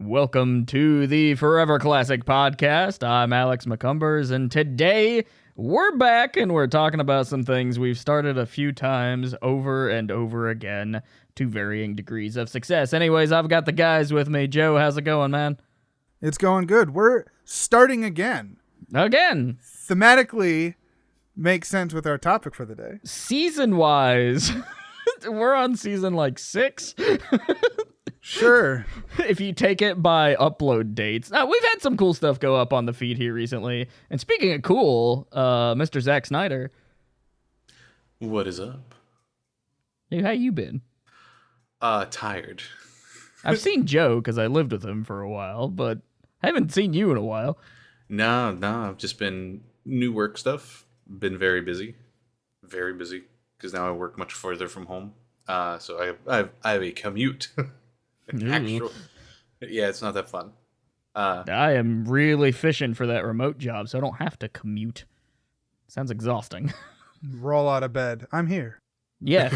Welcome to the Forever Classic Podcast. I'm Alex McCumbers, and today we're back and we're talking about some things we've started a few times over and over again to varying degrees of success. Anyways, I've got the guys with me. Joe, how's it going, man? It's going good. We're starting again. Again. Thematically makes sense with our topic for the day. Season-wise, we're on season 6. Sure. If you take it by upload dates. We've had some cool stuff go up on the feed here recently. And speaking of cool, Mr. Zack Snyder. What is up? Hey, how you been? Tired. I've seen Joe because I lived with him for a while, but I haven't seen you in a while. No, I've just been new work stuff. Been very busy. Very busy. Because now I work much further from home. So I have a commute. Actual. Yeah, it's not that fun. I am really fishing for that remote job, so I don't have to commute. Sounds exhausting. Roll out of bed. I'm here. Yeah.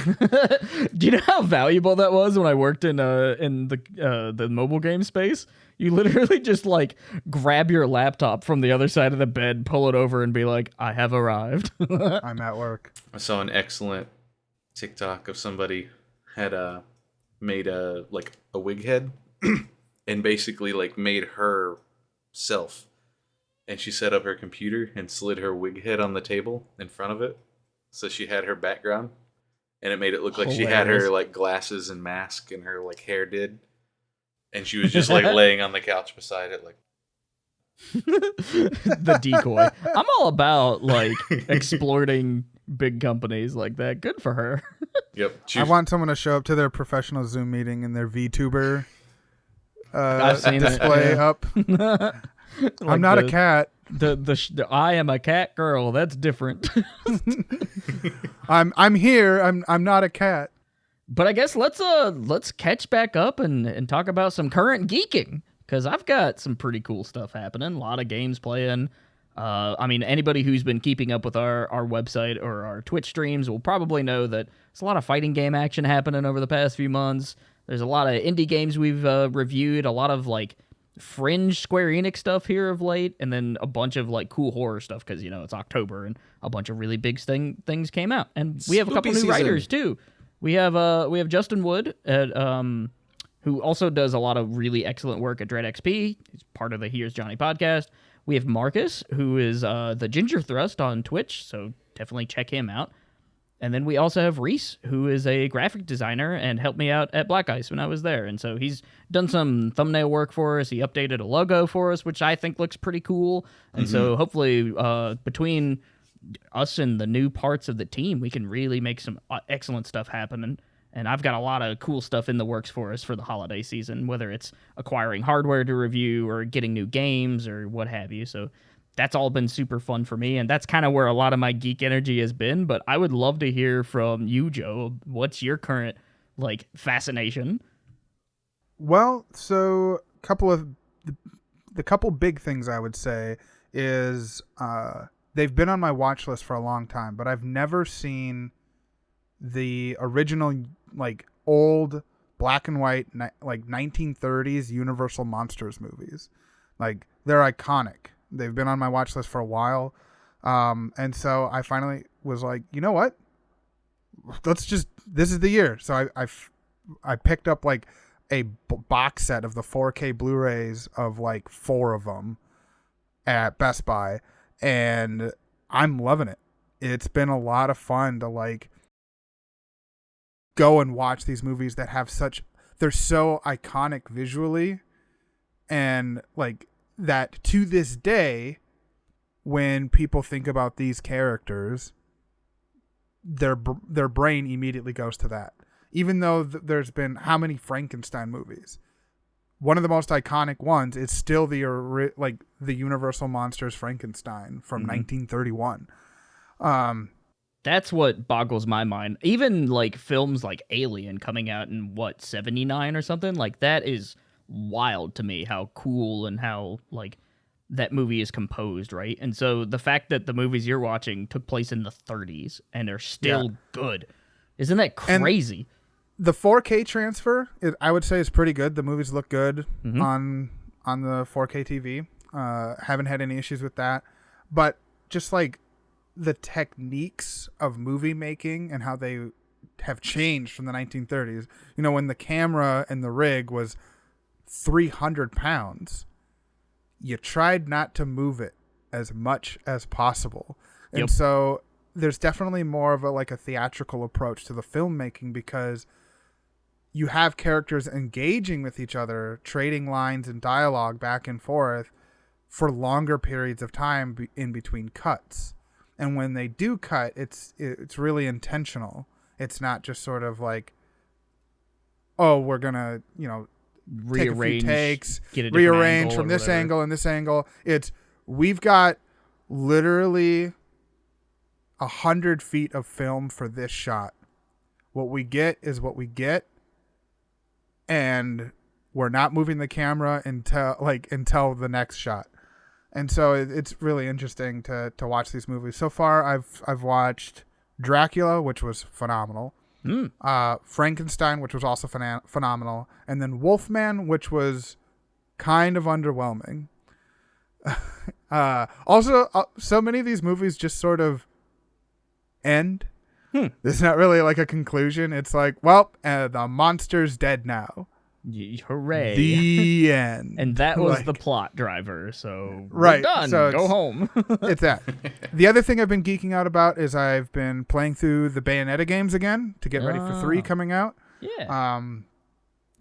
Do you know how valuable that was when I worked in the mobile game space? You literally just grab your laptop from the other side of the bed, pull it over, and be like, "I have arrived." I'm at work. I saw an excellent TikTok of somebody had made a wig head and basically made herself, and she set up her computer and slid her wig head on the table in front of it, so she had her background, and it made it look like she had her glasses and mask, and her hair did, and she was just laying on the couch beside it the decoy. I'm all about exploiting big companies like that. Good for her. Yep. I want someone to show up to their professional Zoom meeting in their VTuber I've seen display up. I'm not a cat. The I am a cat girl. That's different. I'm here. I'm not a cat. But I guess let's catch back up and talk about some current geeking, because I've got some pretty cool stuff happening. A lot of games playing. Anybody who's been keeping up with our website or our Twitch streams will probably know that there's a lot of fighting game action happening over the past few months. There's a lot of indie games we've reviewed, a lot of fringe Square Enix stuff here of late, and then a bunch of cool horror stuff because it's October and a bunch of really big things came out. And we have a couple new writers too. We have Justin Wood at who also does a lot of really excellent work at Dread XP. He's part of the Here's Johnny podcast. We have Marcus, who is the Ginger Thrust on Twitch, so definitely check him out. And then we also have Reese, who is a graphic designer and helped me out at Black Ice when I was there. And so he's done some thumbnail work for us. He updated a logo for us, which I think looks pretty cool. And so hopefully between us and the new parts of the team, we can really make some excellent stuff happen. And I've got a lot of cool stuff in the works for us for the holiday season, whether it's acquiring hardware to review or getting new games or what have you. So that's all been super fun for me, and that's kind of where a lot of my geek energy has been. But I would love to hear from you, Joe. What's your current fascination? Well, so the couple big things I would say is they've been on my watch list for a long time, but I've never seen the original old black and white 1930s Universal Monsters movies. They're iconic. They've been on my watch list for a while. And so I finally was like, you know what? This is the year. So I picked up a box set of the 4K Blu-rays of 4 of them at Best Buy, and I'm loving it. It's been a lot of fun to go and watch these movies that have they're so iconic visually, and that to this day, when people think about these characters, their brain immediately goes to that. Even though there's been how many Frankenstein movies, one of the most iconic ones is still the Universal Monsters Frankenstein from 1931. That's what boggles my mind. Even films like Alien coming out in 79 or something, that is wild to me, how cool and how that movie is composed, right? And so the fact that the movies you're watching took place in the 30s and are still good, isn't that crazy? The 4K transfer, I would say, is pretty good. The movies look good on the 4K TV. Haven't had any issues with that. But just like the techniques of movie making and how they have changed from the 1930s. You know, when the camera and the rig was 300 pounds, you tried not to move it as much as possible. And so there's definitely more of a theatrical approach to the filmmaking, because you have characters engaging with each other, trading lines and dialogue back and forth for longer periods of time in between cuts. And when they do cut, it's really intentional. It's not just sort of like, oh, we're gonna, take a few takes, rearrange from this angle and this angle. It's, we've got literally 100 feet of film for this shot. What we get is what we get, and we're not moving the camera until the next shot. And so it's really interesting to watch these movies. So far, I've watched Dracula, which was phenomenal. Frankenstein, which was also phenomenal, and then Wolfman, which was kind of underwhelming. Also, so many of these movies just sort of end. There's not really like a conclusion. It's like, well, the monster's dead now. Hooray. The end. And that was the plot driver, so right, we're done. So go home. It's that. The other thing I've been geeking out about is I've been playing through the Bayonetta games again to get ready for 3 coming out. Yeah.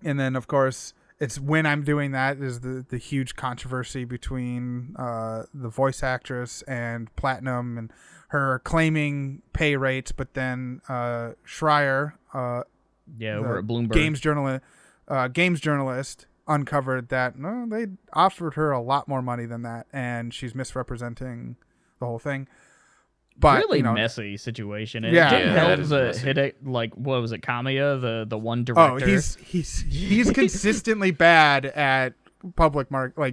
And then, of course, it's when I'm doing that is the huge controversy between the voice actress and Platinum, and her claiming pay rates, but then Schreier, over at Bloomberg, games journalist, uncovered that no, they offered her a lot more money than that, and she's misrepresenting the whole thing. But really messy situation. And yeah, it didn't help Hideki, what was it, Kamiya, the one director. Oh, he's consistently bad at public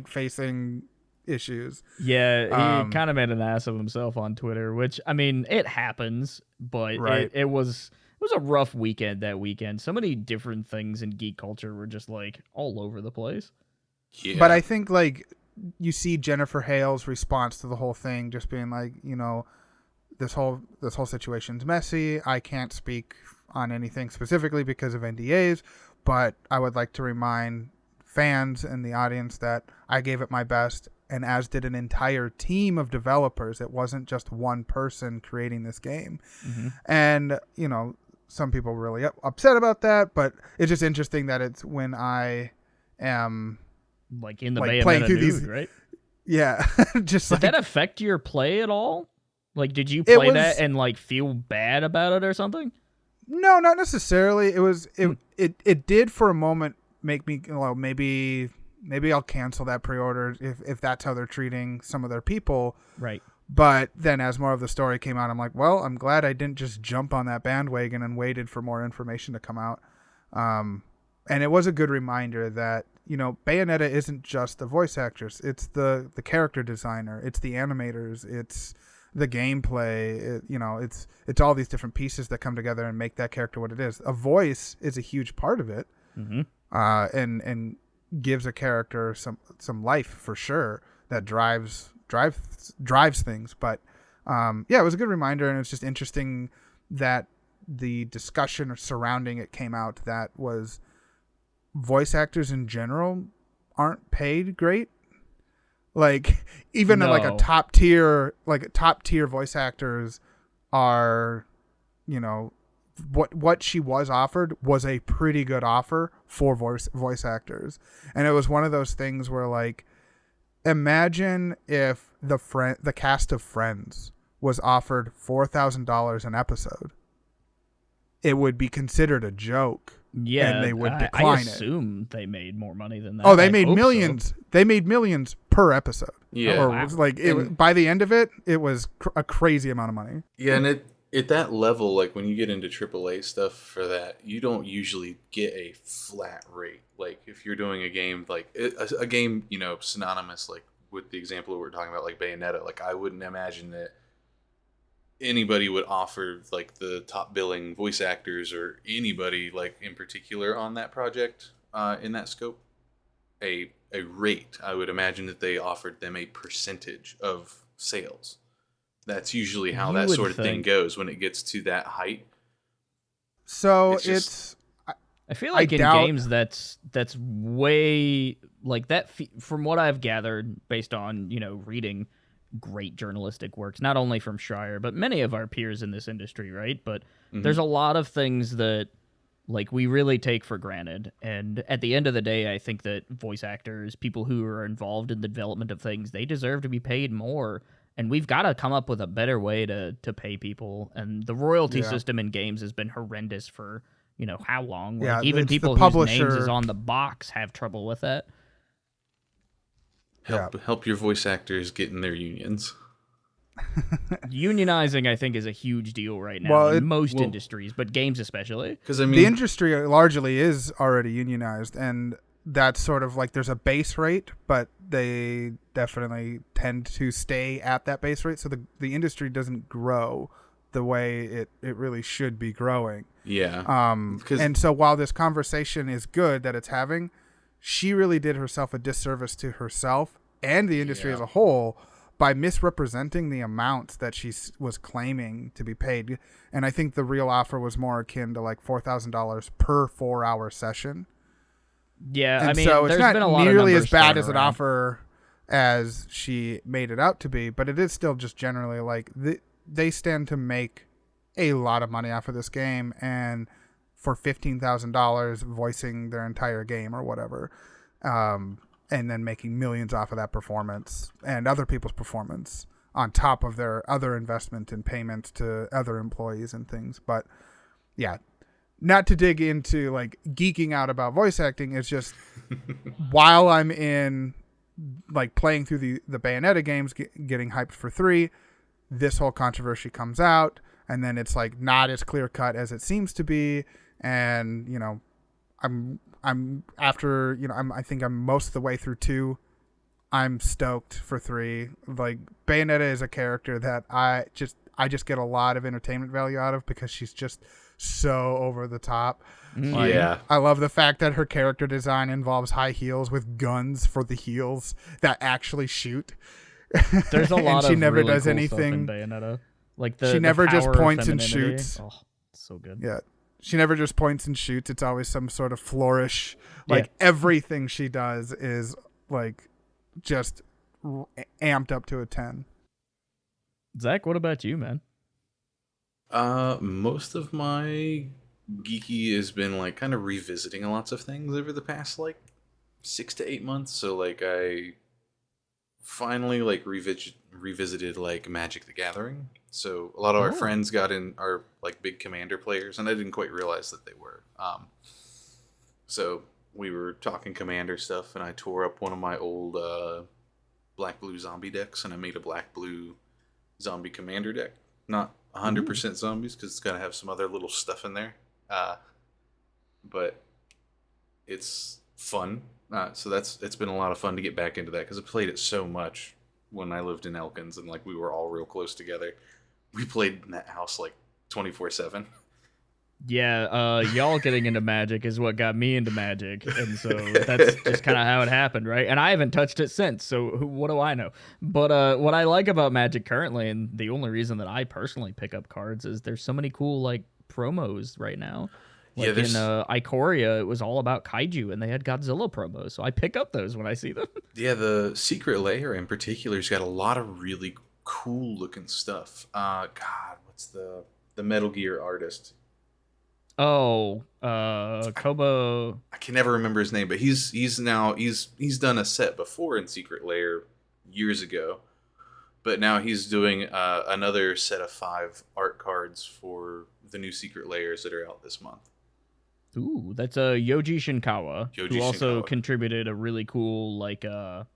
facing issues. Yeah, he kind of made an ass of himself on Twitter, which, I mean, it happens, but it was a rough weekend that weekend. So many different things in geek culture were just all over the place. Yeah. But I think you see Jennifer Hale's response to the whole thing just being this whole situation's messy. I can't speak on anything specifically because of NDAs, but I would like to remind fans and the audience that I gave it my best, and as did an entire team of developers. It wasn't just one person creating this game. And, some people were really upset about that, but it's just interesting that it's when I am in the playing through nude, these, right? Yeah. Just did that affect your play at all? Did you play that and feel bad about it or something? No, not necessarily. It was it did for a moment make me maybe I'll cancel that pre-order if that's how they're treating some of their people. Right. But then as more of the story came out, I'm like, well, I'm glad I didn't just jump on that bandwagon and waited for more information to come out. And it was a good reminder that, Bayonetta isn't just the voice actors. It's the character designer. It's the animators. It's the gameplay. It's all these different pieces that come together and make that character what it is. A voice is a huge part of it. And gives a character some life for sure that drives things. But it was a good reminder, and it's just interesting that the discussion surrounding it came out that was voice actors in general aren't paid great. Even a top tier voice actors are, what she was offered was a pretty good offer for voice actors. And it was one of those things where imagine if the cast of Friends was offered $4,000 an episode. It would be considered a joke. Yeah, and they would decline it. I assume they made more money than that. Oh, they made millions. So. They made millions per episode. Yeah, or it was, by the end of it, it was a crazy amount of money. Yeah, and at that level, when you get into AAA stuff for that, you don't usually get a flat rate. If you're doing a game a game, synonymous with the example we were talking about, Bayonetta. I wouldn't imagine that anybody would offer like the top billing voice actors or anybody like in particular on that project in that scope a rate, I would imagine that they offered them a percentage of sales. That's usually how You that would sort of thing think. goes when it gets to that height. So It's just I feel I like in doubt. games that's way like that. From what I've gathered, based on reading great journalistic works, not only from Schreier but many of our peers in this industry, right? But mhm. there's a lot of things that like we really take for granted, and at the end of the day, I think that voice actors, people who are involved in the development of things, they deserve to be paid more. And we've got to come up with a better way to pay people. And the royalty Yeah. system in games has been horrendous for how long? Yeah, Like even it's the people whose names is publisher. on the box have trouble with that. Yeah. Help your voice actors get in their unions. Unionizing, I think, is a huge deal right now Well, in most Well, industries, but games especially. because I the mean, industry largely is already unionized, and that's sort of like there's a base rate, but they definitely tend to stay at that base rate. So the industry doesn't grow the way it really should be growing. yeah, because And so while this conversation is good that it's having, she really did herself a disservice to herself and the industry Yeah. as a whole by misrepresenting the amounts that she was claiming to be paid. And I think the real offer was more akin to like $4,000 per 4-hour session. Yeah, And I mean, so it's there's not been a lot of nearly numbers as bad thrown as an around. offer as she made it out to be, but it is still just generally like they stand to make a lot of money off of this game, and for $15,000 voicing their entire game or whatever, and then making millions off of that performance and other people's performance on top of their other investment in payments to other employees and things. But yeah, not to dig into like geeking out about voice acting, it's just while I'm in like playing through the Bayonetta games, getting hyped for 3, this whole controversy comes out, and then it's like not as clear cut as it seems to be. And I'm after I think I'm most of the way through 2. I'm stoked for 3. Like Bayonetta is a character that I just get a lot of entertainment value out of because she's just so over the top. Like, yeah, I love the fact that her character design involves high heels with guns for the heels that actually shoot. There's a And lot she of never really does cool anything. stuff in Bayonetta. Like She the never just power of points and femininity. shoots. Oh, it's so good. Yeah. She never just points and shoots. It's always some sort of flourish. Yeah. Like everything she does is like just amped up to a 10. Zach, what about you, man? most of my geeky has been like kind of revisiting lots of things over the past like 6 to 8 months. So like I finally like revisited like Magic the Gathering. So a lot of our Oh. friends got in are like big Commander players, and I didn't quite realize that they were. So we were talking Commander stuff, and I tore up one of my old black blue zombie decks, and I made a black blue zombie Commander deck. Not 100% zombies because it's got to have some other little stuff in there. But it's fun. So it's been a lot of fun to get back into that because I played it so much when I lived in Elkins, and like we were all real close together. We played in that house like 24/7. Yeah, y'all getting into Magic is what got me into Magic, and so that's just kind of how it happened, right? And I haven't touched it since, so what do I know? But what I like about Magic currently, and the only reason that I personally pick up cards, is there's so many cool like promos right now. Like Yeah, there's- in Ikoria, it was all about kaiju, and they had Godzilla promos, so I pick up those when I see them. Yeah, the Secret Lair in particular's got a lot of really cool looking stuff. God, what's the Metal Gear artist? Oh, Kobo. I can never remember his name, but he's done a set before in Secret Lair years ago, but now he's doing another set of 5 art cards for the new Secret Lairs that are out this month. Ooh, that's Yoji Shinkawa, Yoji who also Shinkawa. contributed a really cool like it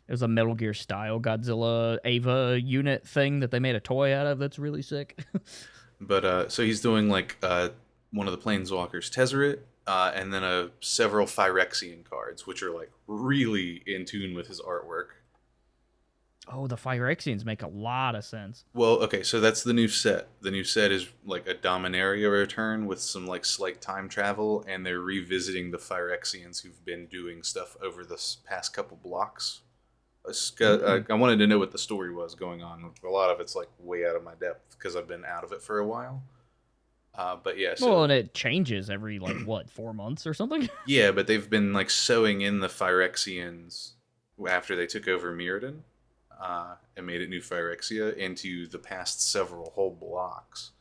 was a Metal Gear style Godzilla Ava unit thing that they made a toy out of. That's really sick. But so he's doing like one of the Planeswalkers, Tezzeret, and then several Phyrexian cards, which are like really in tune with his artwork. Oh, the Phyrexians make a lot of sense. Well, okay, so that's the new set. The new set is like a Dominaria return with some like slight time travel, and they're revisiting the Phyrexians who've been doing stuff over this past couple blocks. I wanted to know what the story was going on. A lot of it's like way out of my depth because I've been out of it for a while. But yeah, so Well, and it changes every like what 4 months or something. yeah, but they've been like sewing in the Phyrexians after they took over Mirrodin. And made it New Phyrexia into the past several whole blocks.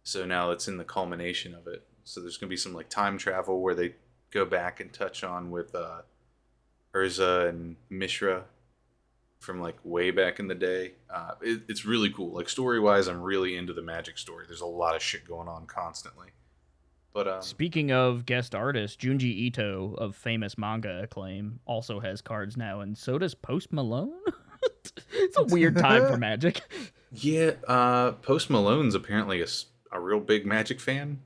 So now it's in the culmination of it. So there's going to be some like time travel where they go back and touch on with Urza and Mishra from like way back in the day. It's really cool. Like story wise, I'm really into the Magic story. There's a lot of shit going on constantly. But Speaking of guest artists, Junji Ito of famous manga acclaim also has cards now, and so does Post Malone. It's a weird time for Magic. yeah, Post Malone's apparently a real big Magic fan,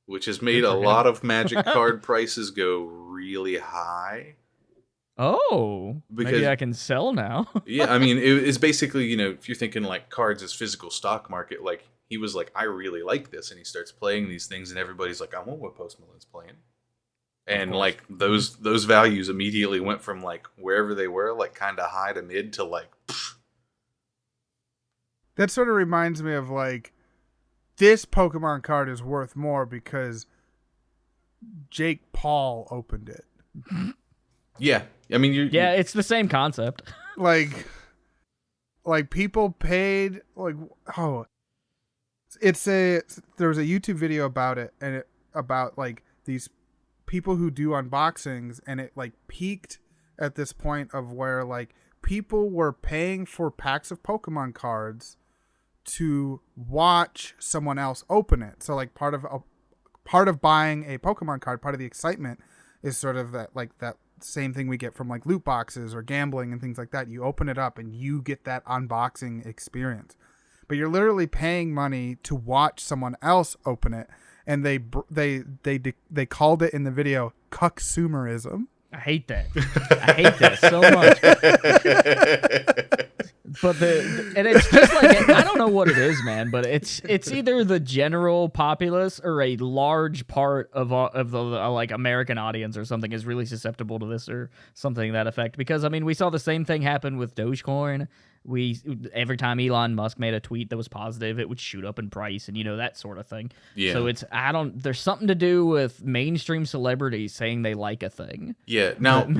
which has made Good a for lot him. of Magic card prices go really high. Oh, Because maybe I can sell now. yeah, I mean, it's basically, you know, if you're thinking like cards as physical stock market, like he was like, I really like this, and he starts playing these things, and everybody's like, I want what Post Malone's playing, and course. like those values immediately went from like wherever they were, like kind of high to mid, to like, pfft. That sort of reminds me of like this Pokemon card is worth more because Jake Paul opened it. Yeah, I mean, Yeah, it's the same concept. Like people paid like there was a YouTube video about it, and about like these people who do unboxings, and it like peaked at this point of where like people were paying for packs of Pokemon cards to watch someone else open it. So like part of buying a Pokemon card, part of the excitement is sort of that same thing we get from like loot boxes or gambling and things like that. You open it up and you get that unboxing experience, but you're literally paying money to watch someone else open it. And they called it in the video cucksumerism. I hate that. I hate that so much. But and it's just like, I don't know what it is, man, but it's either the general populace or a large part of the like American audience or something is really susceptible to this or something to that effect. Because I mean, we saw the same thing happen with Dogecoin. Every time Elon Musk made a tweet that was positive, it would shoot up in price, and you know, that sort of thing. Yeah. So there's something to do with mainstream celebrities saying they like a thing. Yeah. Now That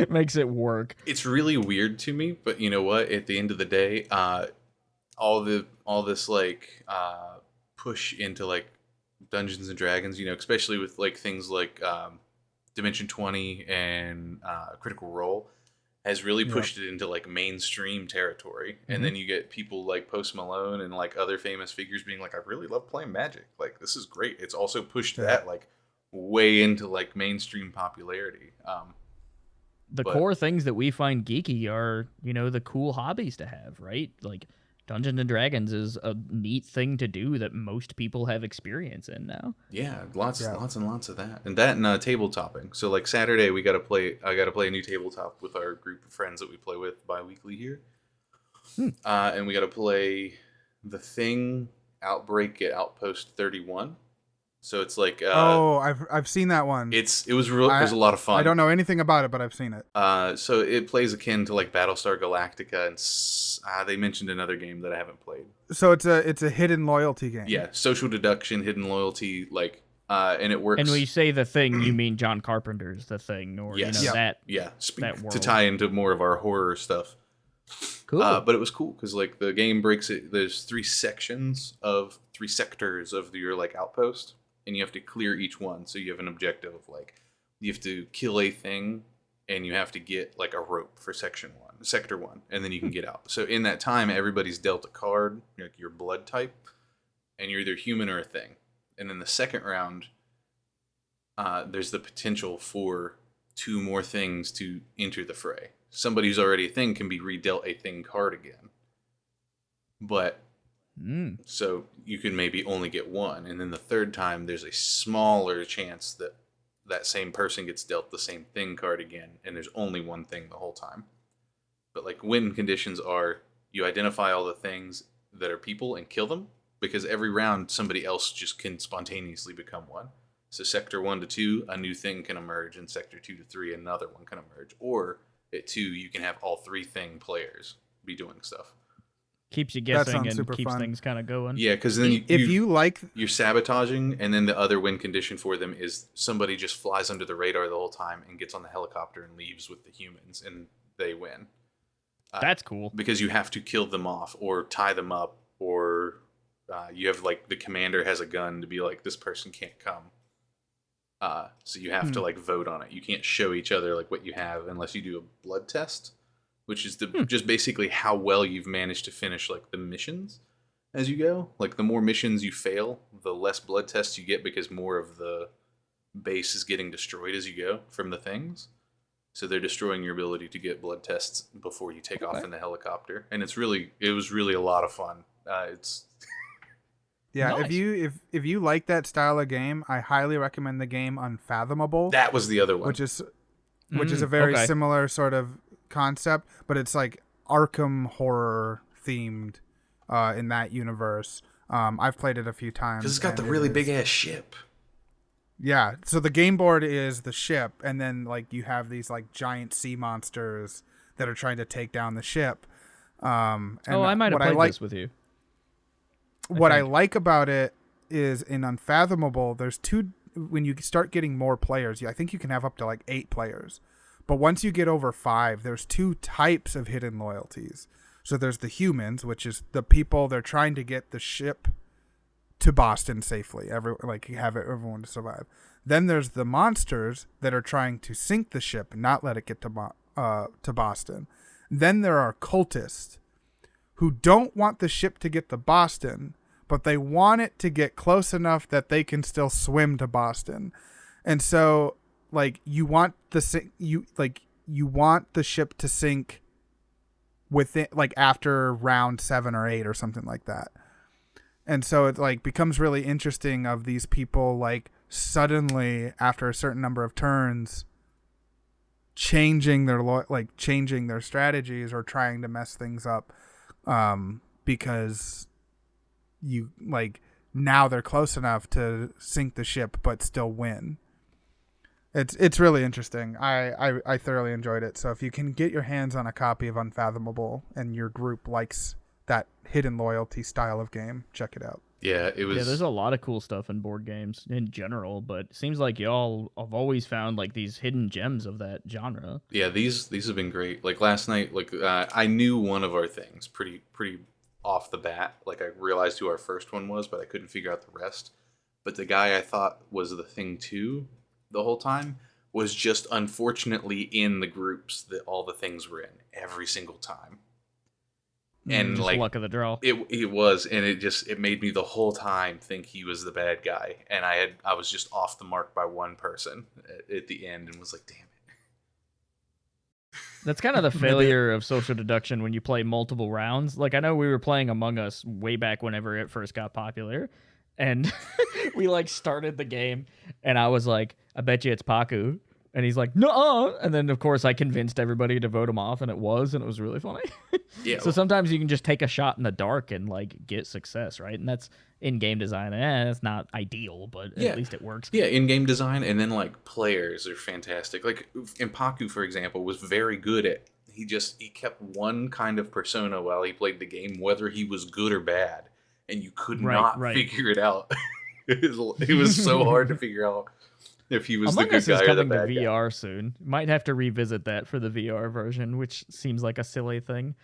makes it work. it's really weird to me, but you know what? At the end of the day, all this like push into like Dungeons and Dragons, you know, especially with like things like Dimension 20 and Critical Role, has really pushed it into like mainstream territory. And then you get people like Post Malone and like other famous figures being like, I really love playing Magic. Like, this is great. It's also pushed that like way into like mainstream popularity. The core things that we find geeky are, you know, the cool hobbies to have, right? Like Dungeons and Dragons is a neat thing to do that most people have experience in now. Yeah, lots and lots of that. And tabletopping. So like Saturday I got to play a new tabletop with our group of friends that we play with bi-weekly here. And we got to play The Thing Outbreak at Outpost 31. So it's like I've seen that one. it was a lot of fun. I don't know anything about it, but I've seen it. So it plays akin to like Battlestar Galactica, and they mentioned another game that I haven't played. So it's a hidden loyalty game. Yeah, social deduction, hidden loyalty, like and it works. And when you say The Thing, you mean John Carpenter's The Thing, or Yes. you know, that that world. to tie into more of our horror stuff. Cool. But it was cool because like the game breaks it. There's three sectors of your like outpost, and you have to clear each one. So you have an objective of like you have to kill a thing, and you have to get like a rope for sector one, and then you can get out. So in that time, everybody's dealt a card, like your blood type, and you're either human or a thing. And then the second round, there's the potential for two more things to enter the fray. Somebody who's already a thing can be redealt a thing card again. But so you can maybe only get one. And then the third time, there's a smaller chance that that same person gets dealt the same thing card again. And there's only one thing the whole time. But like win conditions are you identify all the things that are people and kill them, because every round somebody else just can spontaneously become one. So sector 1 to 2, a new thing can emerge, and sector 2 to 3, another one can emerge. Or at 2, you can have all 3 thing players be doing stuff. Keeps you guessing and keeps fun. things kind of going. Yeah, because then you're sabotaging, and then the other win condition for them is somebody just flies under the radar the whole time and gets on the helicopter and leaves with the humans, and they win. That's cool. Because you have to kill them off or tie them up, or you have like the commander has a gun to be like, this person can't come. So you have to like vote on it. You can't show each other like what you have unless you do a blood test, which is just basically how well you've managed to finish like the missions as you go. Like the more missions you fail, the less blood tests you get, because more of the base is getting destroyed as you go from the things. So they're destroying your ability to get blood tests before you take off in the helicopter, and it was really a lot of fun. Yeah, nice. if you like that style of game, I highly recommend the game Unfathomable. That was the other one, which is a very similar sort of concept, but it's like Arkham horror themed in that universe. I've played it a few times because it's got the really big ass ship. Yeah, so the game board is the ship, and then like you have these like giant sea monsters that are trying to take down the ship. And I might have played this with you. What I like about it is in Unfathomable, there's when you start getting more players, I think you can have up to like 8 players. But once you get over 5, there's 2 types of hidden loyalties. So there's the humans, which is the people, they're trying to get the ship to Boston safely, everyone to survive. Then there's the monsters that are trying to sink the ship and not let it get to Boston. Then there are cultists who don't want the ship to get to Boston, but they want it to get close enough that they can still swim to Boston. And so like you want the ship to sink within like after round 7 or 8 or something like that. And so it like becomes really interesting of these people like suddenly after a certain number of turns changing their strategies or trying to mess things up, because you like now they're close enough to sink the ship but still win. It's really interesting. I thoroughly enjoyed it. So if you can get your hands on a copy of Unfathomable and your group likes that hidden loyalty style of game, check it out. Yeah, it was. Yeah, there's a lot of cool stuff in board games in general, but it seems like y'all have always found like these hidden gems of that genre. Yeah, these have been great. Like last night, like I knew one of our things pretty off the bat. Like I realized who our first one was, but I couldn't figure out the rest. But the guy I thought was the thing too the whole time was just unfortunately in the groups that all the things were in every single time. And just like luck of the draw. It was, and it made me the whole time think he was the bad guy, and I was just off the mark by one person at the end, and was like, damn it. That's kind of the failure of social deduction when you play multiple rounds. Like I know we were playing Among Us way back whenever it first got popular, and we like started the game, and I was like, I bet you it's Paku. And he's like, no, and then of course I convinced everybody to vote him off, and it was really funny. Yeah. So sometimes you can just take a shot in the dark and like get success, right? And that's in game design. It's not ideal, but at least it works. Yeah, in game design, and then like players are fantastic. Like Impaku, for example, was very good at. He kept one kind of persona while he played the game, whether he was good or bad, and you could not figure it out. It was so hard to figure out. If he was Among the good Us guy is or the coming bad to guy. VR soon. Might have to revisit that for the VR version, which seems like a silly thing.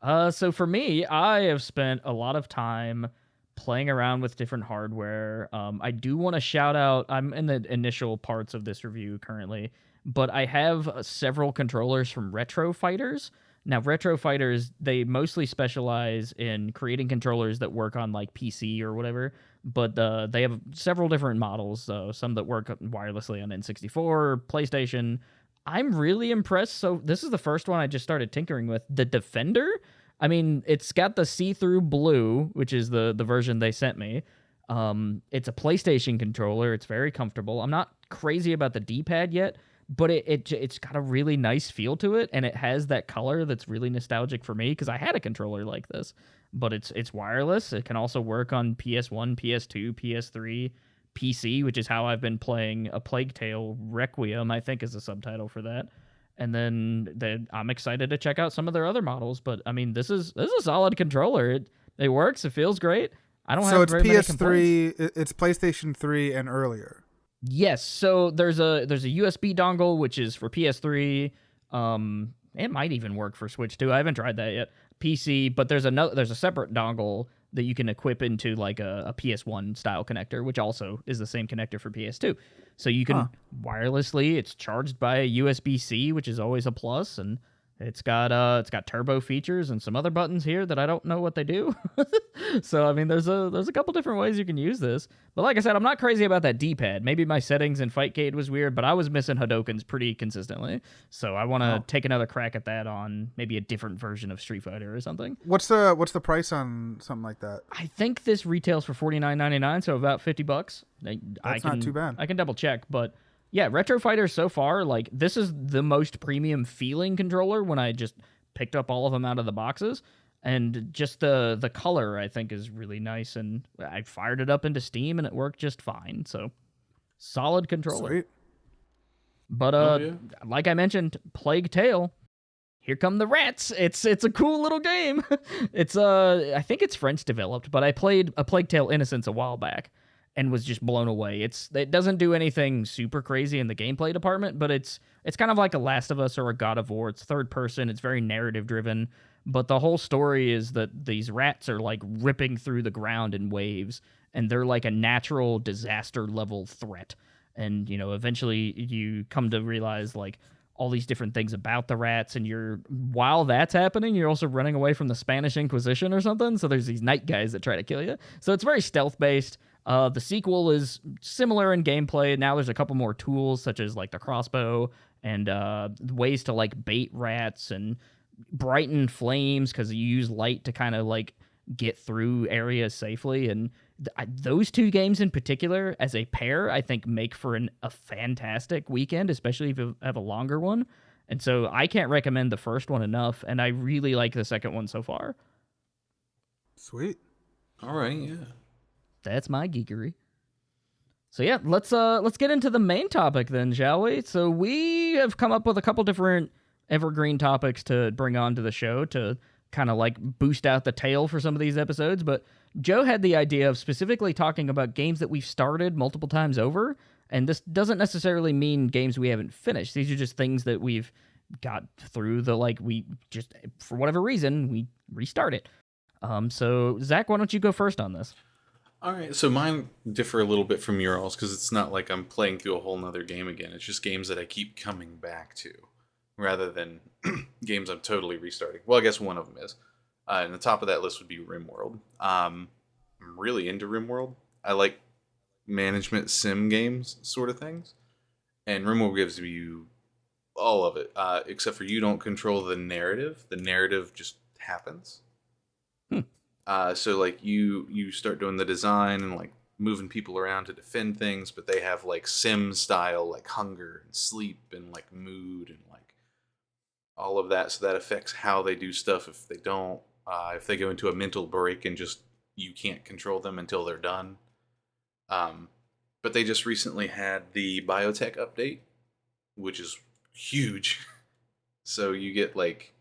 So for me, I have spent a lot of time playing around with different hardware. I do want to shout out, I'm in the initial parts of this review currently, but I have several controllers from Retro Fighters. Now, Retro Fighters, they mostly specialize in creating controllers that work on like PC or whatever, but they have several different models, some that work wirelessly on N64, PlayStation. I'm really impressed. So this is the first one I just started tinkering with. The Defender, I mean, it's got the see-through blue, which is the version they sent me. It's a PlayStation controller. It's very comfortable. I'm not crazy about the D-pad yet, but it's got a really nice feel to it, and it has that color that's really nostalgic for me because I had a controller like this, but it's wireless. It can also work on PS1, PS2, PS3, PC, which is how I've been playing A Plague Tale Requiem, I think is the subtitle for that. And then I'm excited to check out some of their other models. But I mean, this is a solid controller. It works. It feels great. I don't So have it's very many complaints. PS3, it's PlayStation 3 and earlier. Yes. So there's a USB dongle which is for PS3. It might even work for Switch too. I haven't tried that yet. PC, but there's a separate dongle that you can equip into like a PS1 style connector, which also is the same connector for PS2. So you can wirelessly. It's charged by a USB-C, which is always a plus, and it's got turbo features and some other buttons here that I don't know what they do. So I mean, there's a couple different ways you can use this. But like I said, I'm not crazy about that D-pad. Maybe my settings in Fightcade was weird, but I was missing Hadokens pretty consistently. So I want to take another crack at that on maybe a different version of Street Fighter or something. What's the price on something like that? I think this retails for $49.99, so about $50. That's not too bad. I can double check, but yeah, Retro Fighter so far, like this is the most premium feeling controller when I just picked up all of them out of the boxes. And just the color, I think, is really nice. And I fired it up into Steam, and it worked just fine. So, solid controller. Sweet. But like I mentioned, Plague Tale. Here come the rats. It's a cool little game. It's I think it's French developed, but I played A Plague Tale Innocence a while back and was just blown away. It doesn't do anything super crazy in the gameplay department, but it's kind of like a Last of Us or a God of War. It's third person. It's very narrative driven. But the whole story is that these rats are like ripping through the ground in waves, and they're like a natural disaster level threat. And, you know, eventually you come to realize like all these different things about the rats, and while that's happening, you're also running away from the Spanish Inquisition or something. So there's these night guys that try to kill you. So it's very stealth based. The sequel is similar in gameplay. Now there's a couple more tools, such as like the crossbow and ways to like bait rats and brighten flames because you use light to kind of like get through areas safely. And those two games in particular, as a pair, I think make for a fantastic weekend, especially if you have a longer one. And so I can't recommend the first one enough, and I really like the second one so far. Sweet. All right, yeah. That's my geekery. So yeah, let's get into the main topic then, shall we? So we have come up with a couple different evergreen topics to bring onto the show to kind of like boost out the tail for some of these episodes, but Joe had the idea of specifically talking about games that we've started multiple times over, and this doesn't necessarily mean games we haven't finished. These are just things that we've got through we just, for whatever reason, we restart it. So Zach, why don't you go first on this? All right, so mine differ a little bit from yours because it's not like I'm playing through a whole nother game again. It's just games that I keep coming back to, rather than games I'm totally restarting. Well, I guess one of them is. And the top of that list would be RimWorld. I'm really into RimWorld. I like management sim games, sort of things. And RimWorld gives you all of it, except for you don't control the narrative. The narrative just happens. So like you start doing the design and like moving people around to defend things, but they have like sim style, like hunger and sleep and like mood and like all of that. So that affects how they do stuff. If they don't, if they go into a mental break and just you can't control them until they're done. But they just recently had the biotech update, which is huge. So you get like,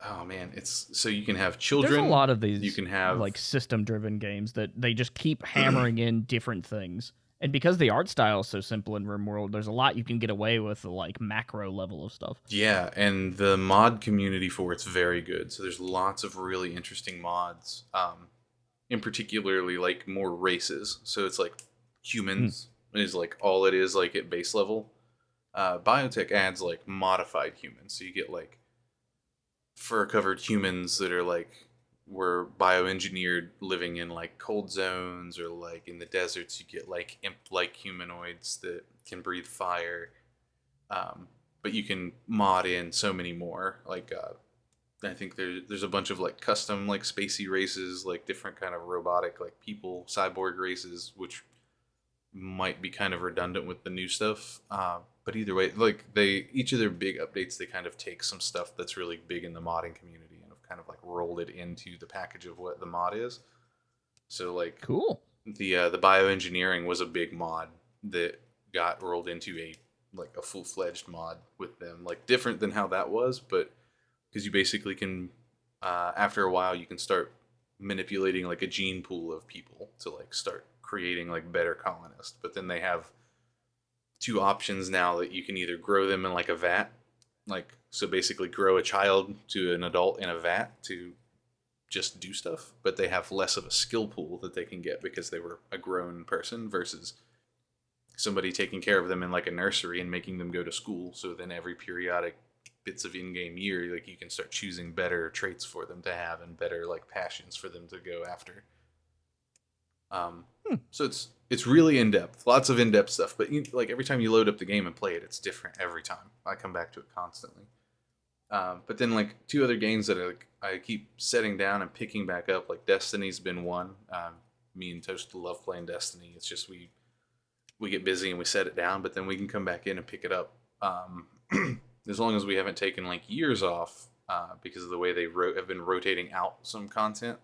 oh man, so you can have children. There's a lot of these you can have like system-driven games that they just keep hammering in different things. And because the art style is so simple in RimWorld, there's a lot you can get away with the like macro level of stuff. Yeah, and the mod community for it's very good. So there's lots of really interesting mods. In particularly like more races. So it's like humans is like all it is like at base level. Biotech adds like modified humans. So you get like fur-covered humans that are like were bioengineered living in like cold zones, or like in the deserts you get like imp-like humanoids that can breathe fire. But you can mod in so many more. Like I think there's a bunch of like custom like spacey races, like different kind of robotic like people cyborg races, which might be kind of redundant with the new stuff. But either way, like each of their big updates, they kind of take some stuff that's really big in the modding community and have kind of like rolled it into the package of what the mod is. So like Cool. the bioengineering was a big mod that got rolled into a full-fledged mod with them, like different than how that was, but because you basically can after a while you can start manipulating like a gene pool of people to like start creating like better colonists. But then they have two options now that you can either grow them in like a vat, like so basically grow a child to an adult in a vat to just do stuff, but they have less of a skill pool that they can get because they were a grown person versus somebody taking care of them in like a nursery and making them go to school. So then every periodic bits of in-game year, like you can start choosing better traits for them to have and better like passions for them to go after. So it's really in depth, lots of in depth stuff. But like every time you load up the game and play it, it's different every time. I come back to it constantly. But then like two other games that I keep setting down and picking back up, like Destiny's been one. Me and Toast love playing Destiny. It's just we get busy and we set it down, but then we can come back in and pick it up. As long as we haven't taken like years off, because of the way they have been rotating out some content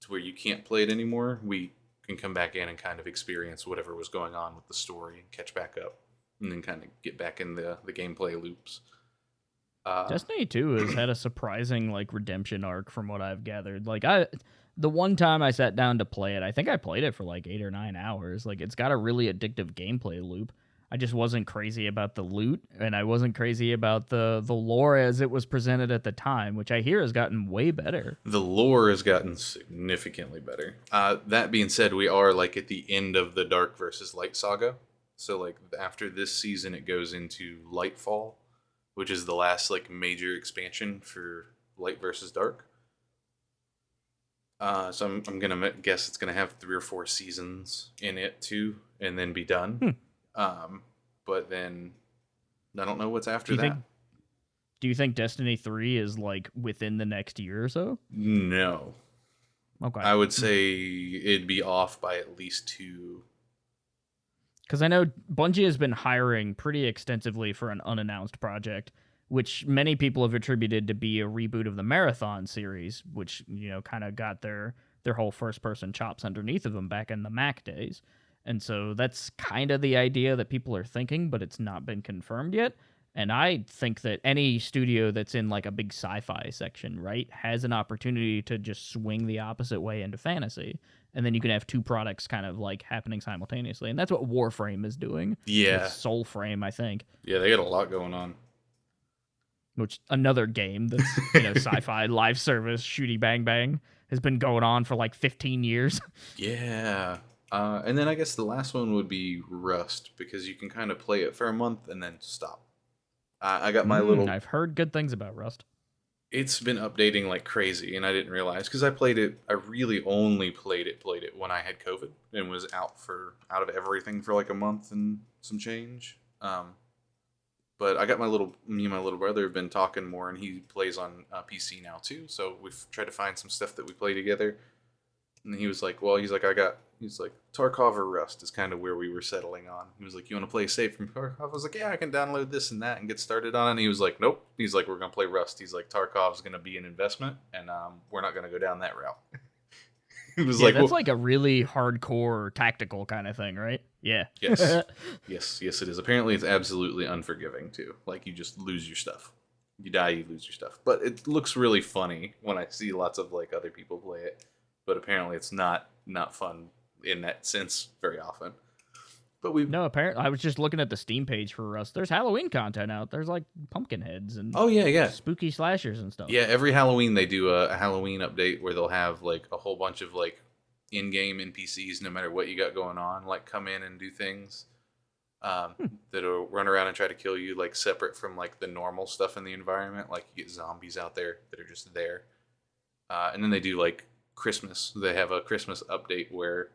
to where you can't play it anymore, we can come back in and kind of experience whatever was going on with the story and catch back up and then kind of get back in the gameplay loops. Destiny 2 has had a surprising like redemption arc from what I've gathered. Like the one time I sat down to play it, I think I played it for like 8 or 9 hours. Like it's got a really addictive gameplay loop. I just wasn't crazy about the loot, and I wasn't crazy about the lore as it was presented at the time, which I hear has gotten way better. The lore has gotten significantly better. That being said, we are like at the end of the Dark versus Light saga. So like after this season, it goes into Lightfall, which is the last like major expansion for Light versus Dark. So I'm gonna guess it's gonna have 3 or 4 seasons in it too, and then be done. But then I don't know what's after that. Do you think Destiny 3 is like within the next year or so? No. Okay. I would say it'd be off by at least 2. Because I know Bungie has been hiring pretty extensively for an unannounced project, which many people have attributed to be a reboot of the Marathon series, which, you know, kind of got their whole first-person chops underneath of them back in the Mac days. And so that's kind of the idea that people are thinking, but it's not been confirmed yet. And I think that any studio that's in like a big sci-fi section, right, has an opportunity to just swing the opposite way into fantasy. And then you can have 2 products kind of like happening simultaneously. And that's what Warframe is doing. Yeah. With Soulframe, I think. Yeah, they got a lot going on. Which another game that's, you know, sci-fi live service, shooty bang bang, has been going on for like 15 years. Yeah. And then I guess the last one would be Rust, because you can kind of play it for a month and then stop. I got my little... I've heard good things about Rust. It's been updating like crazy, and I didn't realize, because I really only played it when I had COVID and was out of everything for like a month and some change. But I got me and my little brother have been talking more, and he plays on PC now too, so we've tried to find some stuff that we play together. And he was like, Tarkov or Rust is kind of where we were settling on. He was like, you want to play safe from Tarkov? I was like, yeah, I can download this and that and get started on it. And he was like, nope. He's like, we're going to play Rust. He's like, Tarkov's going to be an investment, and we're not going to go down that route. He was like, that's like a really hardcore tactical kind of thing, right? Yeah. Yes. Yes, it is. Apparently, it's absolutely unforgiving, too. Like, you just lose your stuff. You die, you lose your stuff. But it looks really funny when I see lots of, like, other people play it. But apparently it's not fun in that sense very often. But No, apparently I was just looking at the Steam page for Rust. There's Halloween content out. There's like pumpkin heads and spooky slashers and stuff. Yeah, every Halloween they do a Halloween update where they'll have like a whole bunch of like in-game NPCs, no matter what you got going on, like come in and do things that'll run around and try to kill you, like separate from like the normal stuff in the environment. Like you get zombies out there that are just there. And then they do like Christmas. They have a Christmas update where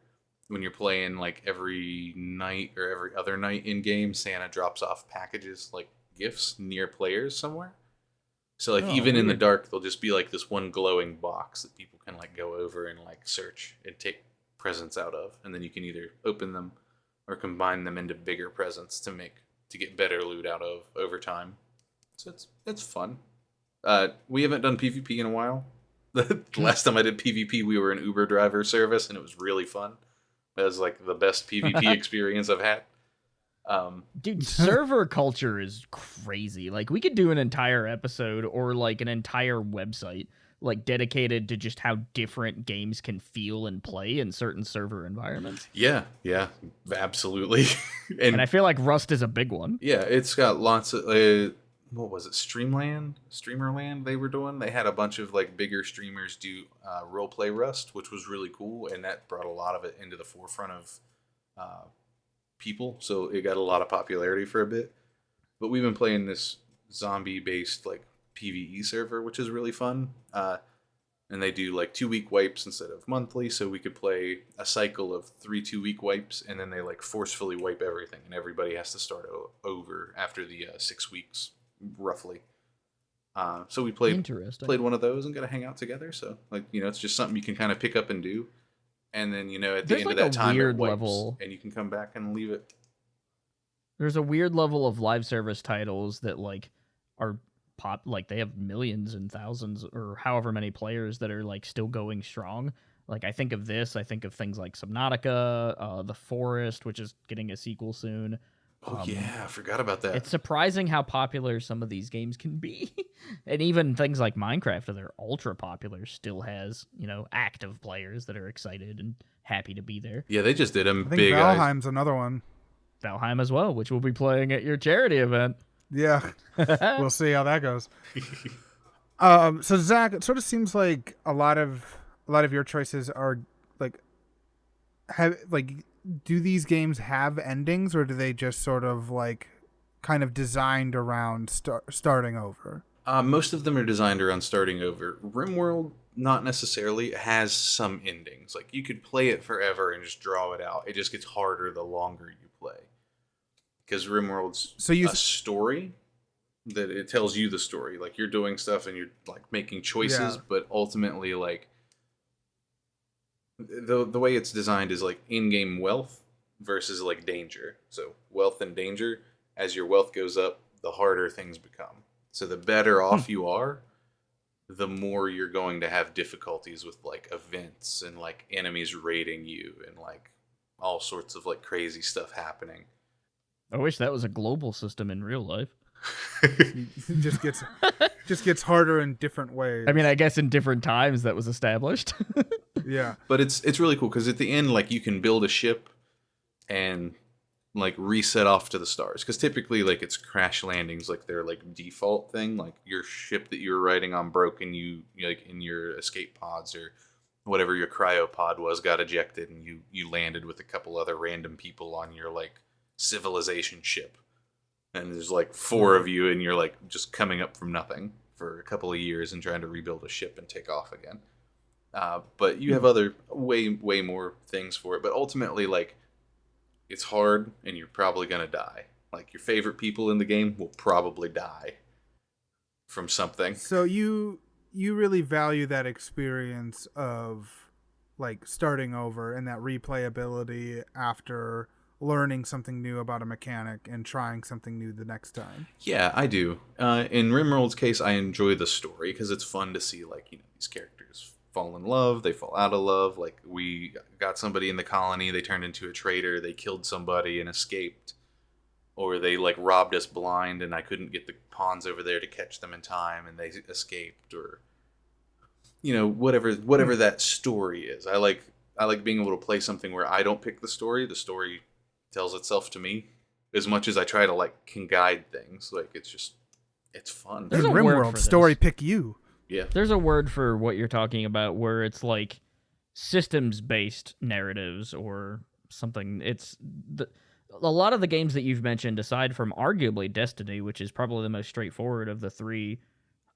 when you're playing like every night or every other night in game, Santa drops off packages like gifts near players somewhere. So like even in the dark, there'll just be like this one glowing box that people can like go over and like search and take presents out of, and then you can either open them or combine them into bigger presents to get better loot out of over time. So it's fun. We haven't done PvP in a while. The last time I did PvP, we were an Uber driver service, and it was really fun. That was like the best PvP experience I've had. Dude, server culture is crazy. Like, we could do an entire episode or like an entire website like dedicated to just how different games can feel and play in certain server environments. Yeah, absolutely. And I feel like Rust is a big one. Yeah, it's got lots of what was it? Streamerland they were doing. They had a bunch of like bigger streamers do roleplay Rust, which was really cool, and that brought a lot of it into the forefront of people. So it got a lot of popularity for a bit. But we've been playing this zombie-based like PvE server, which is really fun. And they do like 2-week wipes instead of monthly, so we could play a cycle of 3 2-week wipes, and then they like forcefully wipe everything, and everybody has to start over after the 6 weeks, roughly. So we played one of those and got to hang out together. So like, you know, it's just something you can kind of pick up and do, and then, you know, at the end of that time it wipes, and you can come back and leave it. There's a weird level of live service titles that like are like they have millions and thousands or however many players that are like still going strong. Like, I think of things like Subnautica, The Forest, which is getting a sequel soon. Yeah, I forgot about that. It's surprising how popular some of these games can be. And even things like Minecraft, that are ultra popular, still has, you know, active players that are excited and happy to be there. Yeah, they just did a big Valheim's another one. Valheim as well, which we'll be playing at your charity event. Yeah, we'll see how that goes. So Zach, it sort of seems like a lot of your choices are do these games have endings, or do they just sort of like kind of designed around starting over? Most of them are designed around starting over. RimWorld, not necessarily, has some endings. Like, you could play it forever and just draw it out. It just gets harder the longer you play. Because RimWorld's a story that it tells you the story. Like, you're doing stuff and you're like making choices, but ultimately, like, the way it's designed is like in-game wealth versus like danger. So wealth and danger, as your wealth goes up, the harder things become. So the better off you are, the more you're going to have difficulties with like events and like enemies raiding you and like all sorts of like crazy stuff happening. I wish that was a global system in real life. It just gets harder in different ways. I mean, I guess in different times that was established. Yeah. But it's really cool because at the end, like, you can build a ship and like reset off to the stars, because typically like it's crash landings, like their like default thing. Like, your ship that you're riding on broke and you like in your escape pods or whatever your cryopod was got ejected, and you landed with a couple other random people on your like civilization ship, and there's like 4 of you, and you're like just coming up from nothing for a couple of years and trying to rebuild a ship and take off again. But you have other way more things for it. But ultimately, like, it's hard, and you're probably gonna die. Like, your favorite people in the game will probably die from something. So you really value that experience of like starting over and that replayability after learning something new about a mechanic and trying something new the next time. Yeah, I do. In RimWorld's case, I enjoy the story because it's fun to see, like, you know, these characters fall in love, they fall out of love. Like, we got somebody in the colony, they turned into a traitor, they killed somebody and escaped, or they like robbed us blind and I couldn't get the pawns over there to catch them in time and they escaped, or, you know, whatever that story is. I like being able to play something where I don't pick the story tells itself to me, as much as I try to like can guide things. Like, it's fun. In RimWorld, story pick you. Yeah. There's a word for what you're talking about where it's like systems-based narratives or something. It's a lot of the games that you've mentioned, aside from arguably Destiny, which is probably the most straightforward of the 3,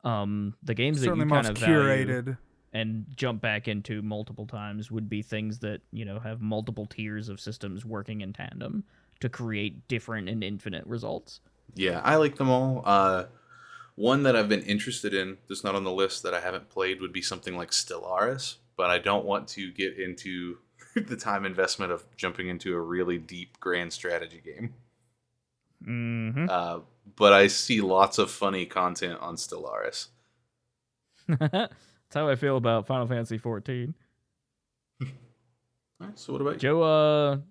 the games certainly that you kind of curated value and jump back into multiple times would be things that, you know, have multiple tiers of systems working in tandem to create different and infinite results. Yeah, I like them all. One that I've been interested in, that's not on the list that I haven't played, would be something like Stellaris, but I don't want to get into the time investment of jumping into a really deep grand strategy game. Mm-hmm. But I see lots of funny content on Stellaris. That's how I feel about Final Fantasy 14. All right, so what about you? Joe,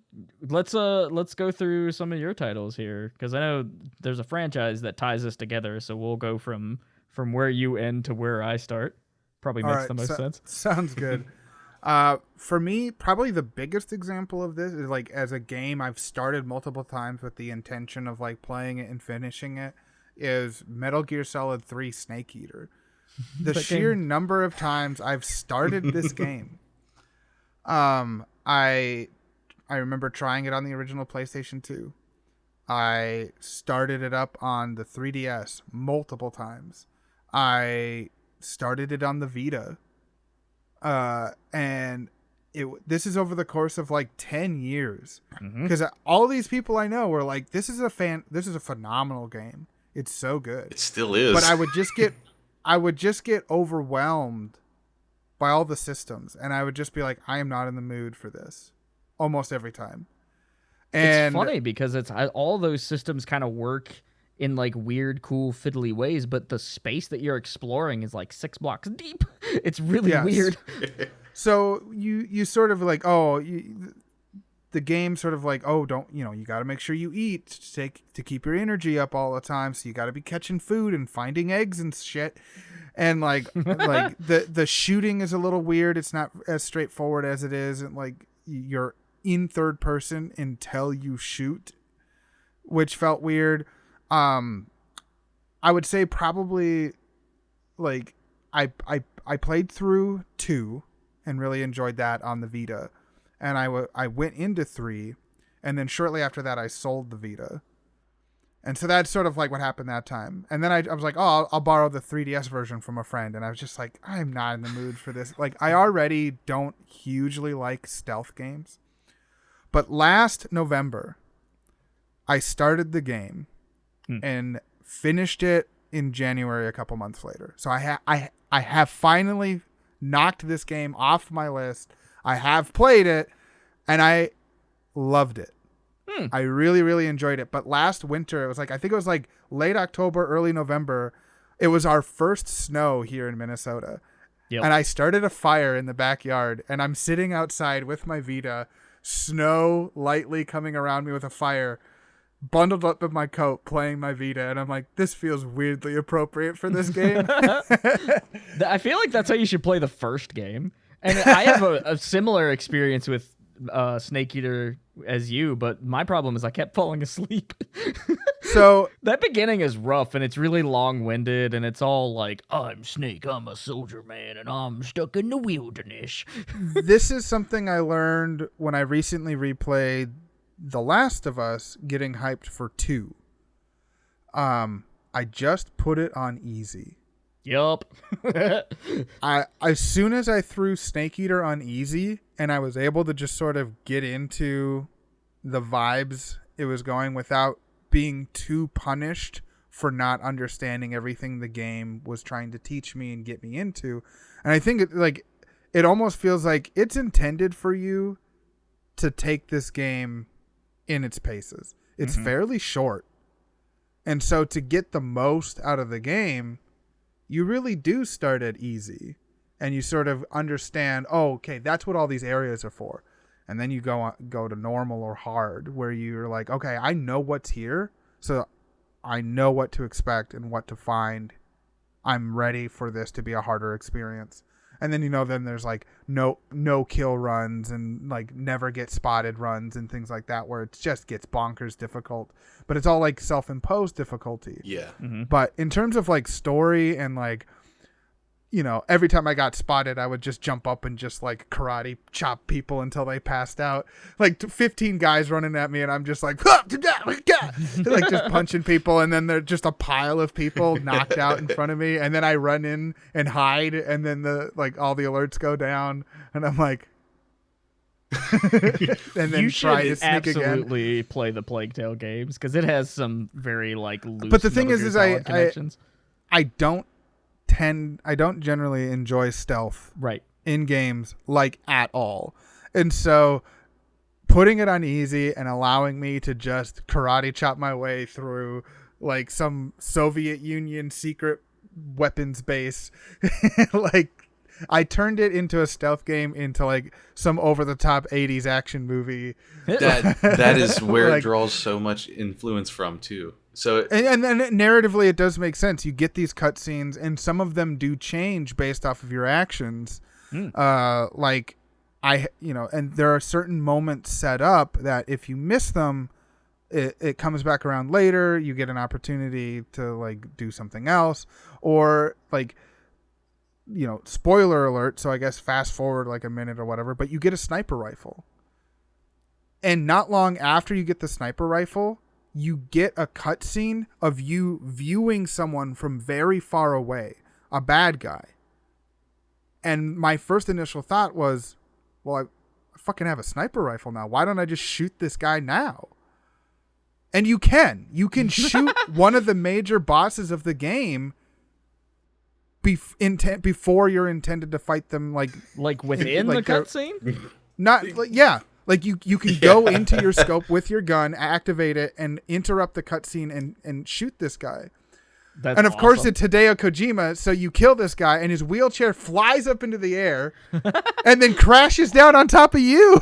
let's go through some of your titles here, because I know there's a franchise that ties us together, so we'll go from where you end to where I start. Probably makes the most sense. Sounds good. For me, probably the biggest example of this is like as a game I've started multiple times with the intention of like playing it and finishing it is Metal Gear Solid 3 Snake Eater. The sheer number of times I've started this game. I remember trying it on the original PlayStation 2. I started it up on the 3DS multiple times. I started it on the Vita. And this is over the course of like 10 years. Because all these people I know were like, this is a phenomenal game. It's so good. It still is. But I would just get overwhelmed by all the systems, and I would just be like, I am not in the mood for this almost every time. And it's funny because all those systems kind of work in like weird, cool, fiddly ways, but the space that you're exploring is like 6 blocks deep. It's really weird. So you sort of like, the game sort of like, you got to make sure you eat to keep your energy up all the time. So you got to be catching food and finding eggs and shit. And like the shooting is a little weird. It's not as straightforward as it is. And like you're in third person until you shoot, which felt weird. I would say probably like I played through 2 and really enjoyed that on the Vita. And I went into 3, and then shortly after that I sold the Vita. And so that's sort of like what happened that time. And then I was like, I'll borrow the 3DS version from a friend. And I was just like, I'm not in the mood for this. Like, I already don't hugely like stealth games. But last November, I started the game and finished it in January a couple months later. So I have finally knocked this game off my list. I have played it, and I loved it. I really, really enjoyed it. But last winter, it was like, I think it was like late October, early November. It was our first snow here in Minnesota. Yep. And I started a fire in the backyard, and I'm sitting outside with my Vita, snow lightly coming around me with a fire, bundled up in my coat, playing my Vita. And I'm like, this feels weirdly appropriate for this game. I feel like that's how you should play the first game. And I have a similar experience with Snake Eater as you, but my problem is I kept falling asleep. So that beginning is rough, and it's really long-winded, and it's all like, I'm Snake, I'm a soldier man, and I'm stuck in the wilderness. This is something I learned when I recently replayed The Last of Us, getting hyped for 2. I just put it on easy. Yup. As soon as I threw Snake Eater on easy and I was able to just sort of get into the vibes it was going without being too punished for not understanding everything the game was trying to teach me and get me into. And I think it almost feels like it's intended for you to take this game in its paces. It's fairly short. And so to get the most out of the game, you really do start at easy, and you sort of understand, okay, that's what all these areas are for. And then you go to normal or hard, where you're like, okay, I know what's here, so I know what to expect and what to find. I'm ready for this to be a harder experience. And then, then there's like no kill runs and like never get spotted runs and things like that, where it just gets bonkers difficult, but it's all like self-imposed difficulty. Yeah. But in terms of like story and like, every time I got spotted, I would just jump up and just like karate chop people until they passed out. Like 15 guys running at me, and I'm just like, like just punching people, and then there's just a pile of people knocked out in front of me, and then I run in and hide, and then all the alerts go down, and I'm like, and then you try to should sneak again. absolutely play the Plague Tale games, because it has some very like loose. But the thing is connections. I don't generally enjoy stealth right in games like at all. And so putting it on easy and allowing me to just karate chop my way through like some Soviet Union secret weapons base, like I turned it into a stealth game into like some over the top 80s action movie. That is where Like- it draws so much influence from too. So And then narratively, it does make sense. You get these cutscenes, and some of them do change based off of your actions. Like and there are certain moments set up that if you miss them, it comes back around later. You get an opportunity to like do something else, or like, spoiler alert. So I guess fast forward like a minute or whatever, but you get a sniper rifle. And not long after you get the sniper rifle, you get a cutscene of you viewing someone from very far away, a bad guy. And my first initial thought was, well, I fucking have a sniper rifle now. Why don't I just shoot this guy now? And you can shoot one of the major bosses of the game before you're intended to fight them, like within like the cutscene. not like, yeah. Like you can go into your scope with your gun, activate it, and interrupt the cutscene and shoot this guy. That's and of course, awesome. it's Hideo Kojima, so you kill this guy, and his wheelchair flies up into the air, and then crashes down on top of you.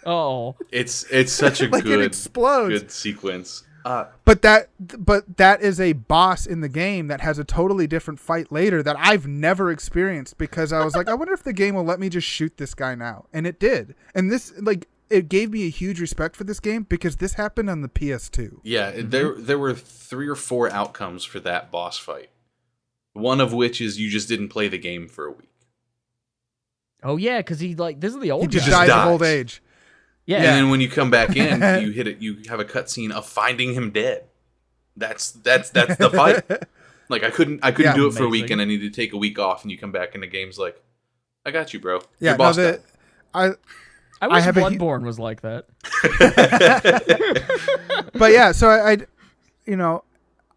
Oh, it's such a Like it explodes. good sequence. But that is a boss in the game that has a totally different fight later that I've never experienced, because I was like, I wonder if the game will let me just shoot this guy now, and it did. And this it gave me a huge respect for this game because this happened on the PS2. Yeah, there were 3 or 4 outcomes for that boss fight. One of which is you just didn't play the game for a week. oh yeah, because this is the old He just guy. dies dies. of old age. Yeah, And then when you come back in, you have a cutscene of finding him dead. That's the fight. Like I couldn't Yeah, do it for a amazing. week, and I needed to take a week off, and you come back and the game's like, I got you, bro. Yeah, Your boss died. I wish have a- Bloodborne was like that. But yeah, so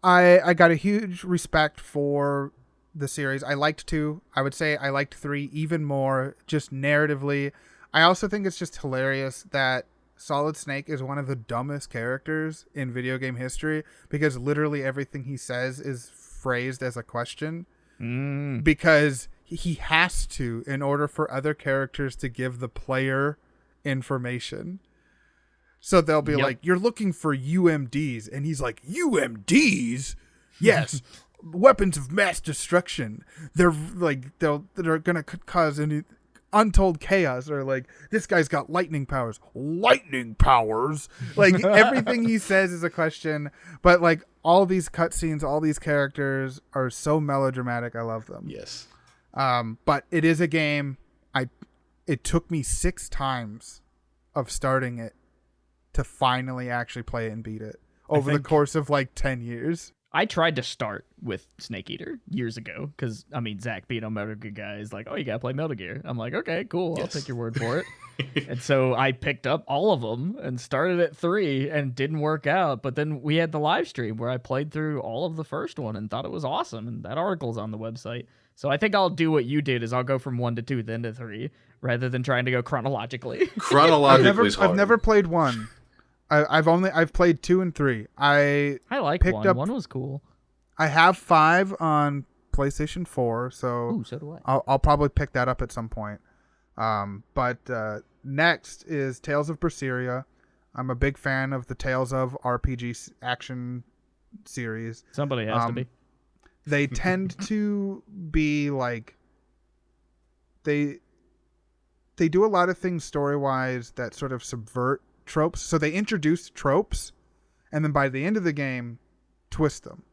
I got a huge respect for the series. I liked 2. I would say I liked 3 even more, just narratively. I also think it's just hilarious that Solid Snake is one of the dumbest characters in video game history, because literally everything he says is phrased as a question, because he has to in order for other characters to give the player information. So they'll be like, you're looking for UMDs, and he's like, UMDs? Yes. Weapons of mass destruction. They're like they're gonna cause any untold chaos, or like, this guy's got lightning powers. Lightning powers? Like everything he says is a question. But like all these cutscenes, all these characters are so melodramatic. I love them. Yes. But it is a game. It took me 6 times of starting it to finally actually play it and beat it over the course of like 10 years. I tried to start with Snake Eater years ago because, Zach being a Metal Gear guy is like, oh, you got to play Metal Gear. I'm like, okay, cool. I'll take your word for it. And so I picked up all of them and started at 3 and didn't work out. But then we had the live stream where I played through all of the first one and thought it was awesome. And that article's on the website. So I think I'll do what you did, is I'll go from 1 to 2, then to 3, rather than trying to go chronologically. Chronologically is hard. I've never played 1. I've played 2 and 3. I like picked 1. up- 1 was cool. I have 5 on PlayStation 4, so Ooh, so do I. I'll probably pick that up at some point. But next is Tales of Berseria. I'm a big fan of the Tales of RPG action series. Somebody has to be. They tend to be like, they do a lot of things story-wise that sort of subvert tropes. So they introduce tropes, and then by the end of the game, twist them.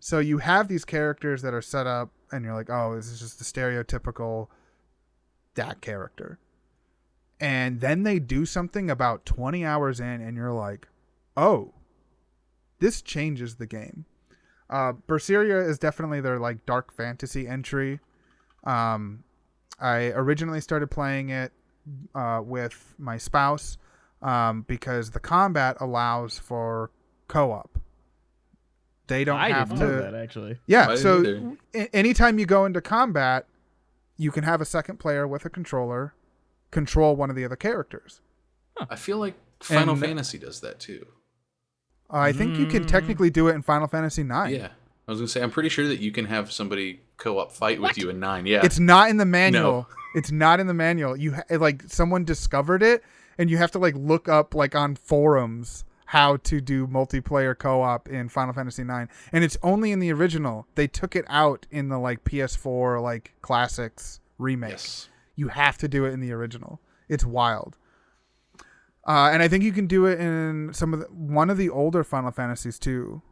So you have these characters that are set up, and you're like, oh, this is just the stereotypical that character. And then they do something about 20 hours in, and you're like, oh, this changes the game. Berseria is definitely their like dark fantasy entry. I originally started playing it with my spouse because the combat allows for co-op. They don't I have didn't to. know that, actually. Yeah, I so didn't anytime you go into combat, you can have a second player with a controller, control one of the other characters. I feel like Final And- Fantasy does that too. I think you can technically do it in Final Fantasy IX. Yeah. I was going to say, I'm pretty sure that you can have somebody co-op fight with you in 9. Yeah. It's not in the manual. No. It's not in the manual. Like someone discovered it, and you have to like look up like on forums how to do multiplayer co-op in Final Fantasy IX, and it's only in the original. They took it out in the like PS4 like classics remake. Yes. You have to do it in the original. It's wild. And I think you can do it in one of the older Final Fantasies too,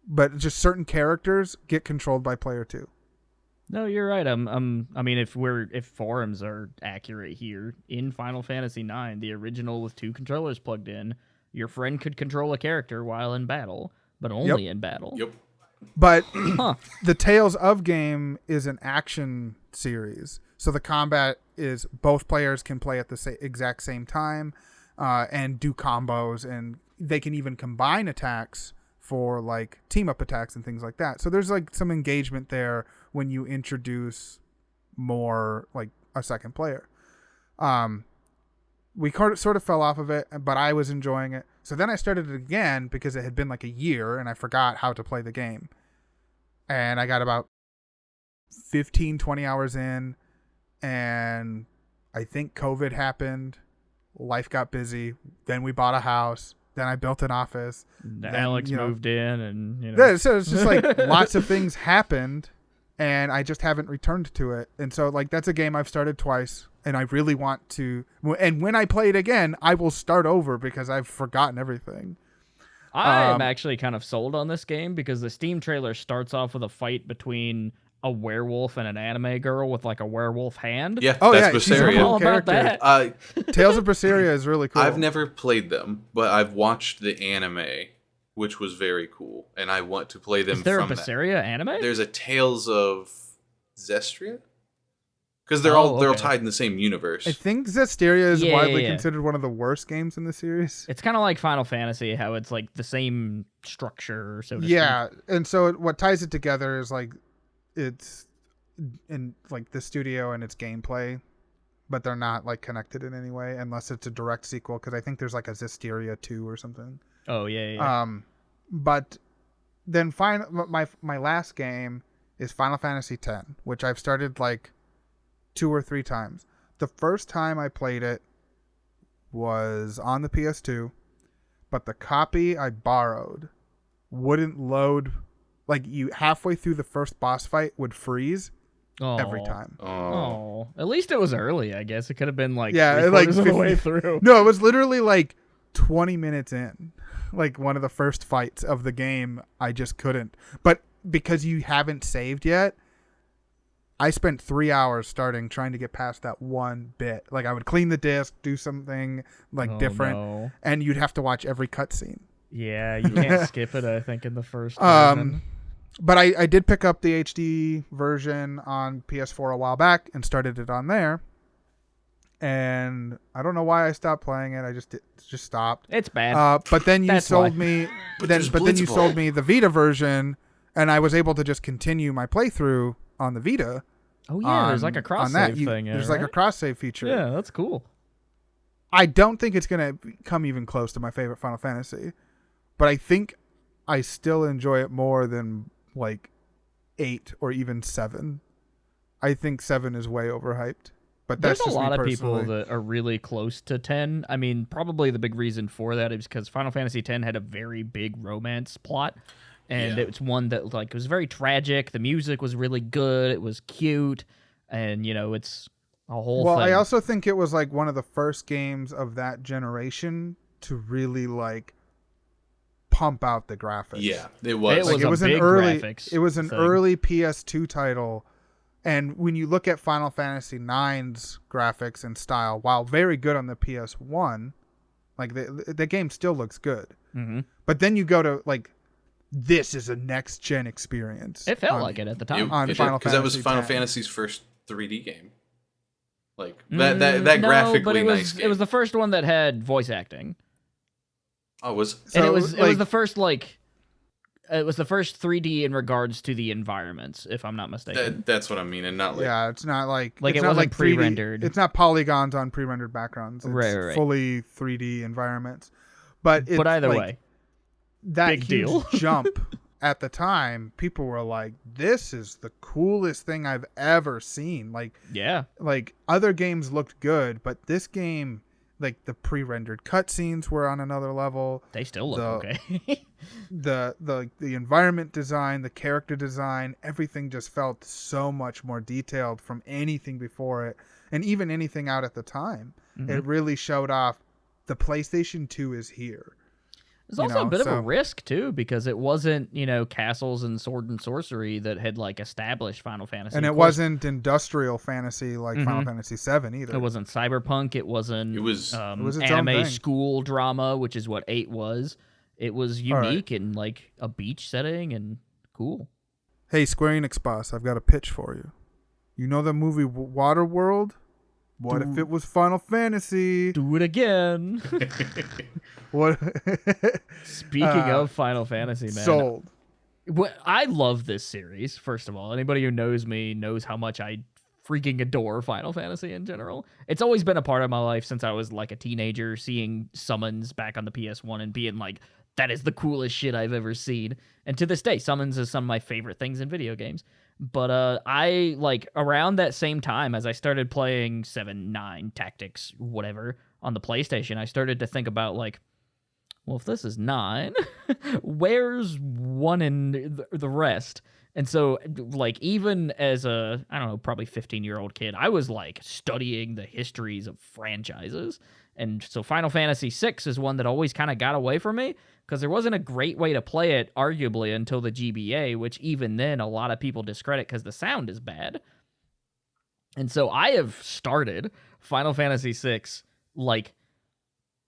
but just certain characters get controlled by player 2. No, you're right. I mean, if forums are accurate here, in Final Fantasy IX, the original with 2 controllers plugged in, your friend could control a character while in battle, but only in battle. Yep. But the Tales of game is an action series, so the combat is both players can play at the exact same time, and do combos, and they can even combine attacks for like team up attacks and things like that. So there's like some engagement there when you introduce more like a second player. We sort of fell off of it, but I was enjoying it. So then I started it again because it had been like a year and I forgot how to play the game. And I got about 15, 20 hours in, and I think COVID happened. Life got busy. Then we bought a house. Then I built an office. Then, Alex moved in, and So it's just like lots of things happened, and I just haven't returned to it. And so like that's a game I've started twice, and I really want to. And when I play it again, I will start over because I've forgotten everything. I'm actually kind of sold on this game because the Steam trailer starts off with a fight between a werewolf and an anime girl with like a werewolf hand. Yeah, Oh that's yeah, she's a Berseria. cool All about character. that. Tales of Berseria is really cool. I've never played them, but I've watched the anime, which was very cool, and I want to play them Is there a from that. Berseria anime? There's a Tales of Zestria? Because they're all okay. tied in the same universe. I think Zestiria is Yeah, widely yeah, yeah. considered one of the worst games in the series. It's kind of like Final Fantasy, how it's like the same structure, so to Yeah, and so what ties it together is like it's in like the studio and its gameplay, but they're not like connected in any way unless it's a direct sequel, because I think there's like a Zestiria 2 or something. speak. Oh yeah. But then my last game is Final Fantasy X, which I've started like 2 or 3 times. The first time I played it was on the PS2, but the copy I borrowed wouldn't load. Like you halfway through the first boss fight would freeze every time. Oh, at least it was early. I guess it could have been like Yeah, 3/4 like of the 50 way through. No, it was literally like 20 minutes in, like one of the first fights of the game. I just couldn't. But because you haven't saved yet, I spent 3 hours trying to get past that one bit. Like I would clean the disc, do something like different, No. and you'd have to watch every cutscene. Yeah, you can't skip it. I think in the first. version. But I did pick up the HD version on PS4 a while back and started it on there. And I don't know why I stopped playing it. I just stopped. It's bad. But then you That's sold why. me. But then there's you Blitzball. sold me the Vita version, and I was able to just continue my playthrough on the Vita. Oh yeah, there's like a cross save thing. There's like a cross save feature. Yeah, that's cool. I don't think it's gonna come even close to my favorite Final Fantasy, but I think I still enjoy it more than like 8 or even 7. I think 7 is way overhyped. But There's that's a just me lot of people personally. that are really close to 10. I mean, probably the big reason for that is because Final Fantasy X had a very big romance plot, and Yeah. it's one that like was very tragic. The music was really good. It was cute, and it's a whole Well, thing. I also think it was like one of the first games of that generation to really like pump out the graphics. Yeah, it was. It was a big graphics It was an thing. early PS2 title, and when you look at Final Fantasy IX's graphics and style, while very good on the PS1, like the game still looks good. Mm-hmm. But then you go to like, this is a next gen experience. It felt like it at the time. on Final because that was Fantasy Final X. Fantasy's first 3D game. Like that No, graphically but it was, nice game. It was the first one that had voice acting. Oh, was So, And it was like- the first like It was the first 3D in regards to the environments, if I'm not mistaken. That's what I mean, and not like Yeah, it's not like Like, it's it not wasn't like 3D. pre-rendered. It's not polygons on pre-rendered backgrounds. It's Right. fully 3D environments. But it's But either like, way, that big huge deal. jump at the time, people were like, "This is the coolest thing I've ever seen." yeah. Like other games looked good, but this game, like the pre-rendered cutscenes were on another level. They still look okay. The environment design, the character design, everything just felt so much more detailed from anything before it, and even anything out at the time. Mm-hmm. It really showed off the PlayStation 2 is here. There's also a bit of a risk, too, because it wasn't, castles and sword and sorcery that had, established Final Fantasy. And it wasn't industrial fantasy like Final Fantasy 7 either. It wasn't cyberpunk. It wasn't it was its own anime thing. school drama, which is what 8 was. It was unique in, a beach setting and cool. Hey, Square Enix boss, I've got a pitch for you. You know the movie Waterworld? What if it was Final Fantasy? Do it again. What? Speaking of Final Fantasy, man. Sold. I love this series, first of all. Anybody who knows me knows how much I freaking adore Final Fantasy in general. It's always been a part of my life since I was like a teenager, seeing summons back on the PS1 and being like, that is the coolest shit I've ever seen. And to this day, summons is some of my favorite things in video games. But I, around that same time as I started playing 7, 9, Tactics, whatever, on the PlayStation, I started to think about, well, if this is 9, where's 1 and the rest? And so, even as a, I don't know, probably 15-year-old kid, I was, studying the histories of franchises. And so Final Fantasy VI is one that always kind of got away from me, because there wasn't a great way to play it, arguably, until the GBA, which even then a lot of people discredit because the sound is bad. And so I have started Final Fantasy VI,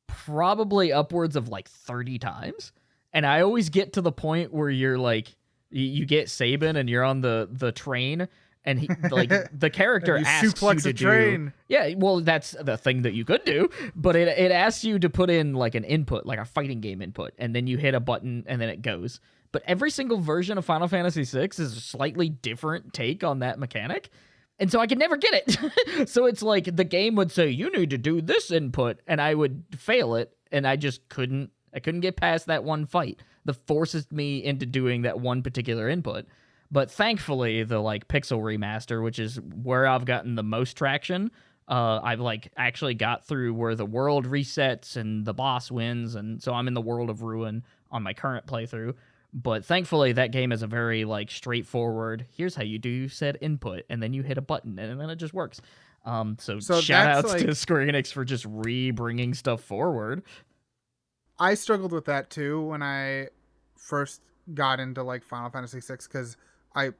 probably upwards of 30 times. And I always get to the point where you're you get Sabin and you're on the train, and he, the character asks you to do. Yeah, well, that's the thing that you could do, but it asks you to put in an input, a fighting game input, and then you hit a button and then it goes. But every single version of Final Fantasy VI is a slightly different take on that mechanic. And so I could never get it. So it's the game would say, you need to do this input, and I would fail it, and I just couldn't get past that one fight that forces me into doing that one particular input. But thankfully, the Pixel remaster, which is where I've gotten the most traction, I've actually got through where the world resets and the boss wins, and so I'm in the World of Ruin on my current playthrough. But thankfully, that game is a very straightforward, here's how you do said input, and then you hit a button, and then it just works. So shout outs to Square Enix for just bringing stuff forward. I struggled with that too when I first got into Final Fantasy VI, because I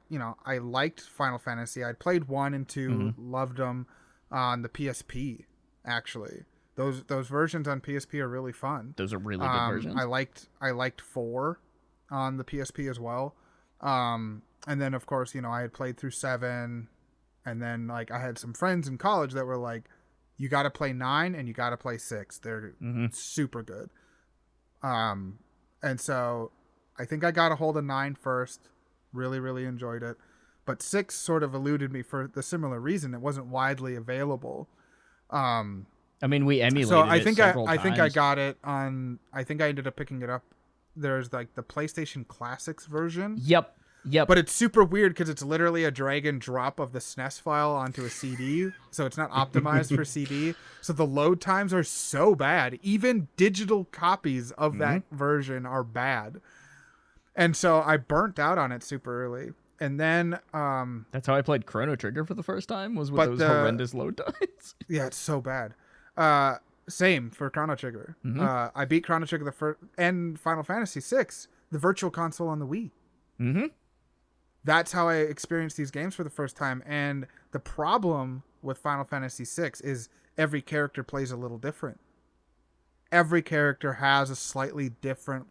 liked Final Fantasy. I'd played 1 and 2, loved them on the PSP. Actually, those versions on PSP are really fun. Those are really good versions. I liked 4 on the PSP as well. And then of course, I had played through 7, and then I had some friends in college that were like, you got to play 9 and you got to play 6. They're super good. And so I think I got a hold of 9 first. Really, really enjoyed it. But 6 sort of eluded me for the similar reason. It wasn't widely available. I mean, we emulated so I think it several times. I think I got it on. I think I ended up picking it up. There's the PlayStation Classics version. Yep. But it's super weird because it's literally a drag and drop of the SNES file onto a CD. So it's not optimized for CD. So the load times are so bad. Even digital copies of that version are bad. And so I burnt out on it super early. And then that's how I played Chrono Trigger for the first time, was with those horrendous load times. Yeah, it's so bad. Same for Chrono Trigger. I beat Chrono Trigger the first, and Final Fantasy VI, the Virtual Console on the Wii. That's how I experienced these games for the first time. And the problem with Final Fantasy VI is every character plays a little different. Every character has a slightly different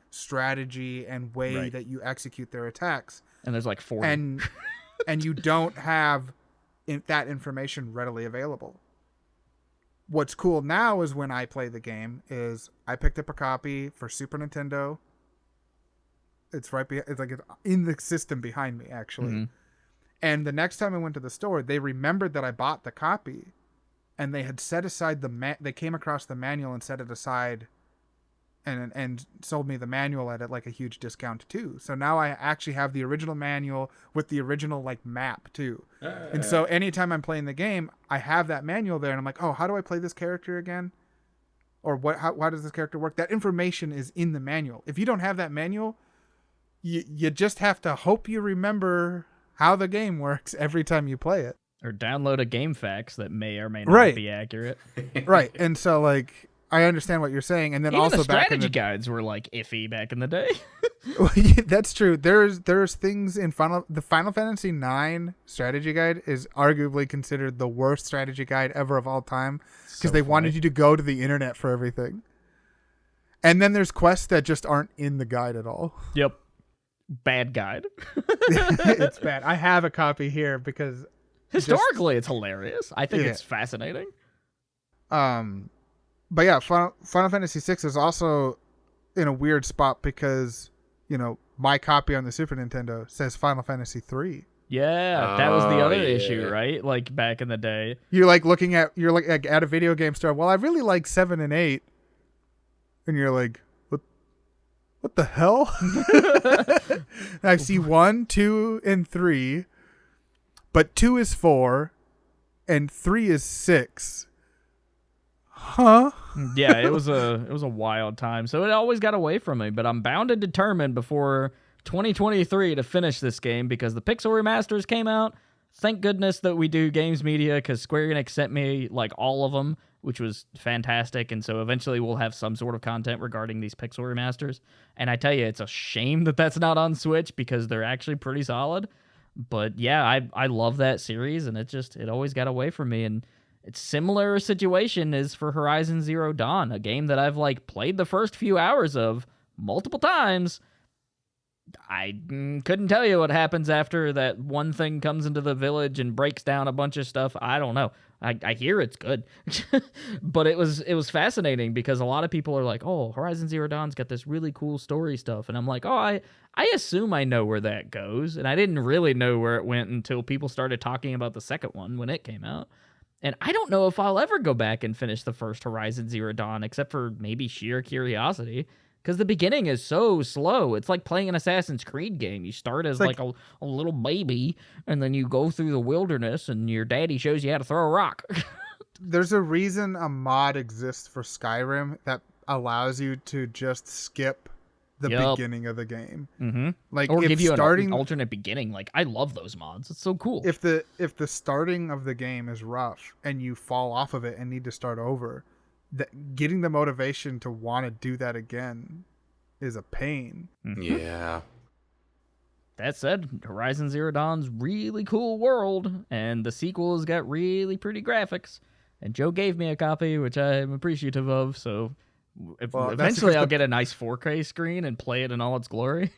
strategy and way that you execute their attacks. And there's 40. And you don't have that information readily available. What's cool now is when I play the game is I picked up a copy for Super Nintendo. It's right behind. It's like it's in the system behind me, actually. Mm-hmm. And the next time I went to the store, they remembered that I bought the copy, and they had set aside they came across the manual and set it aside, and sold me the manual at like a huge discount too. So now I actually have the original manual with the original like map too. And so anytime I'm playing the game, I have that manual there, and I'm like, oh, how do I play this character again? Or why does this character work? That information is in the manual. If you don't have that manual, you just have to hope you remember how the game works every time you play it. Or download a game fax that may or may not be accurate. Right. And so, like, I understand what you're saying. And then even also the strategy guides were, like, iffy back in the day. That's true. There's things in the Final Fantasy IX strategy guide is arguably considered the worst strategy guide ever of all time, because they wanted you to go to the internet for everything. And then there's quests that just aren't in the guide at all. Yep. Bad guide. It's bad. I have a copy here because historically it's hilarious. I think it's fascinating. But yeah, Final Fantasy VI is also in a weird spot because, you know, my copy on the Super Nintendo says Final Fantasy III. Yeah, that was the other issue, right? Like back in the day. You're like you're like at a video game store. Well, I really like 7 and 8. And you're like, what the hell? I see 1, 2, and 3, but 2 is 4, and 3 is 6. Huh? Yeah, it was a wild time. So it always got away from me, but I'm bound and determined before 2023 to finish this game because the Pixel remasters came out. Thank goodness that we do games media, because Square Enix sent me like all of them, which was fantastic. And so eventually we'll have some sort of content regarding these Pixel remasters. And I tell you, it's a shame that that's not on Switch because they're actually pretty solid. But yeah, I love that series, and it always got away from me. And it's similar situation as for Horizon Zero Dawn, a game that I've like played the first few hours of multiple times. I couldn't tell you what happens after that one thing comes into the village and breaks down a bunch of stuff. I don't know. I hear it's good. But it was fascinating because a lot of people are like, oh, Horizon Zero Dawn's got this really cool story stuff. And I'm like, oh, I assume I know where that goes. And I didn't really know where it went until people started talking about the second one when it came out. And I don't know if I'll ever go back and finish the first Horizon Zero Dawn, except for maybe sheer curiosity. Because the beginning is so slow. It's like playing an Assassin's Creed game. You start as like a little baby, and then you go through the wilderness, and your daddy shows you how to throw a rock. There's a reason a mod exists for Skyrim that allows you to just skip the beginning of the game. Mm-hmm. Like, or give you an alternate beginning. Like, I love those mods. It's so cool. If the starting of the game is rough and you fall off of it and need to start over, getting the motivation to want to do that again is a pain. Yeah. That said, Horizon Zero Dawn's really cool world, and the sequel has got really pretty graphics. And Joe gave me a copy, which I'm appreciative of, so eventually I'll get a nice 4K screen and play it in all its glory.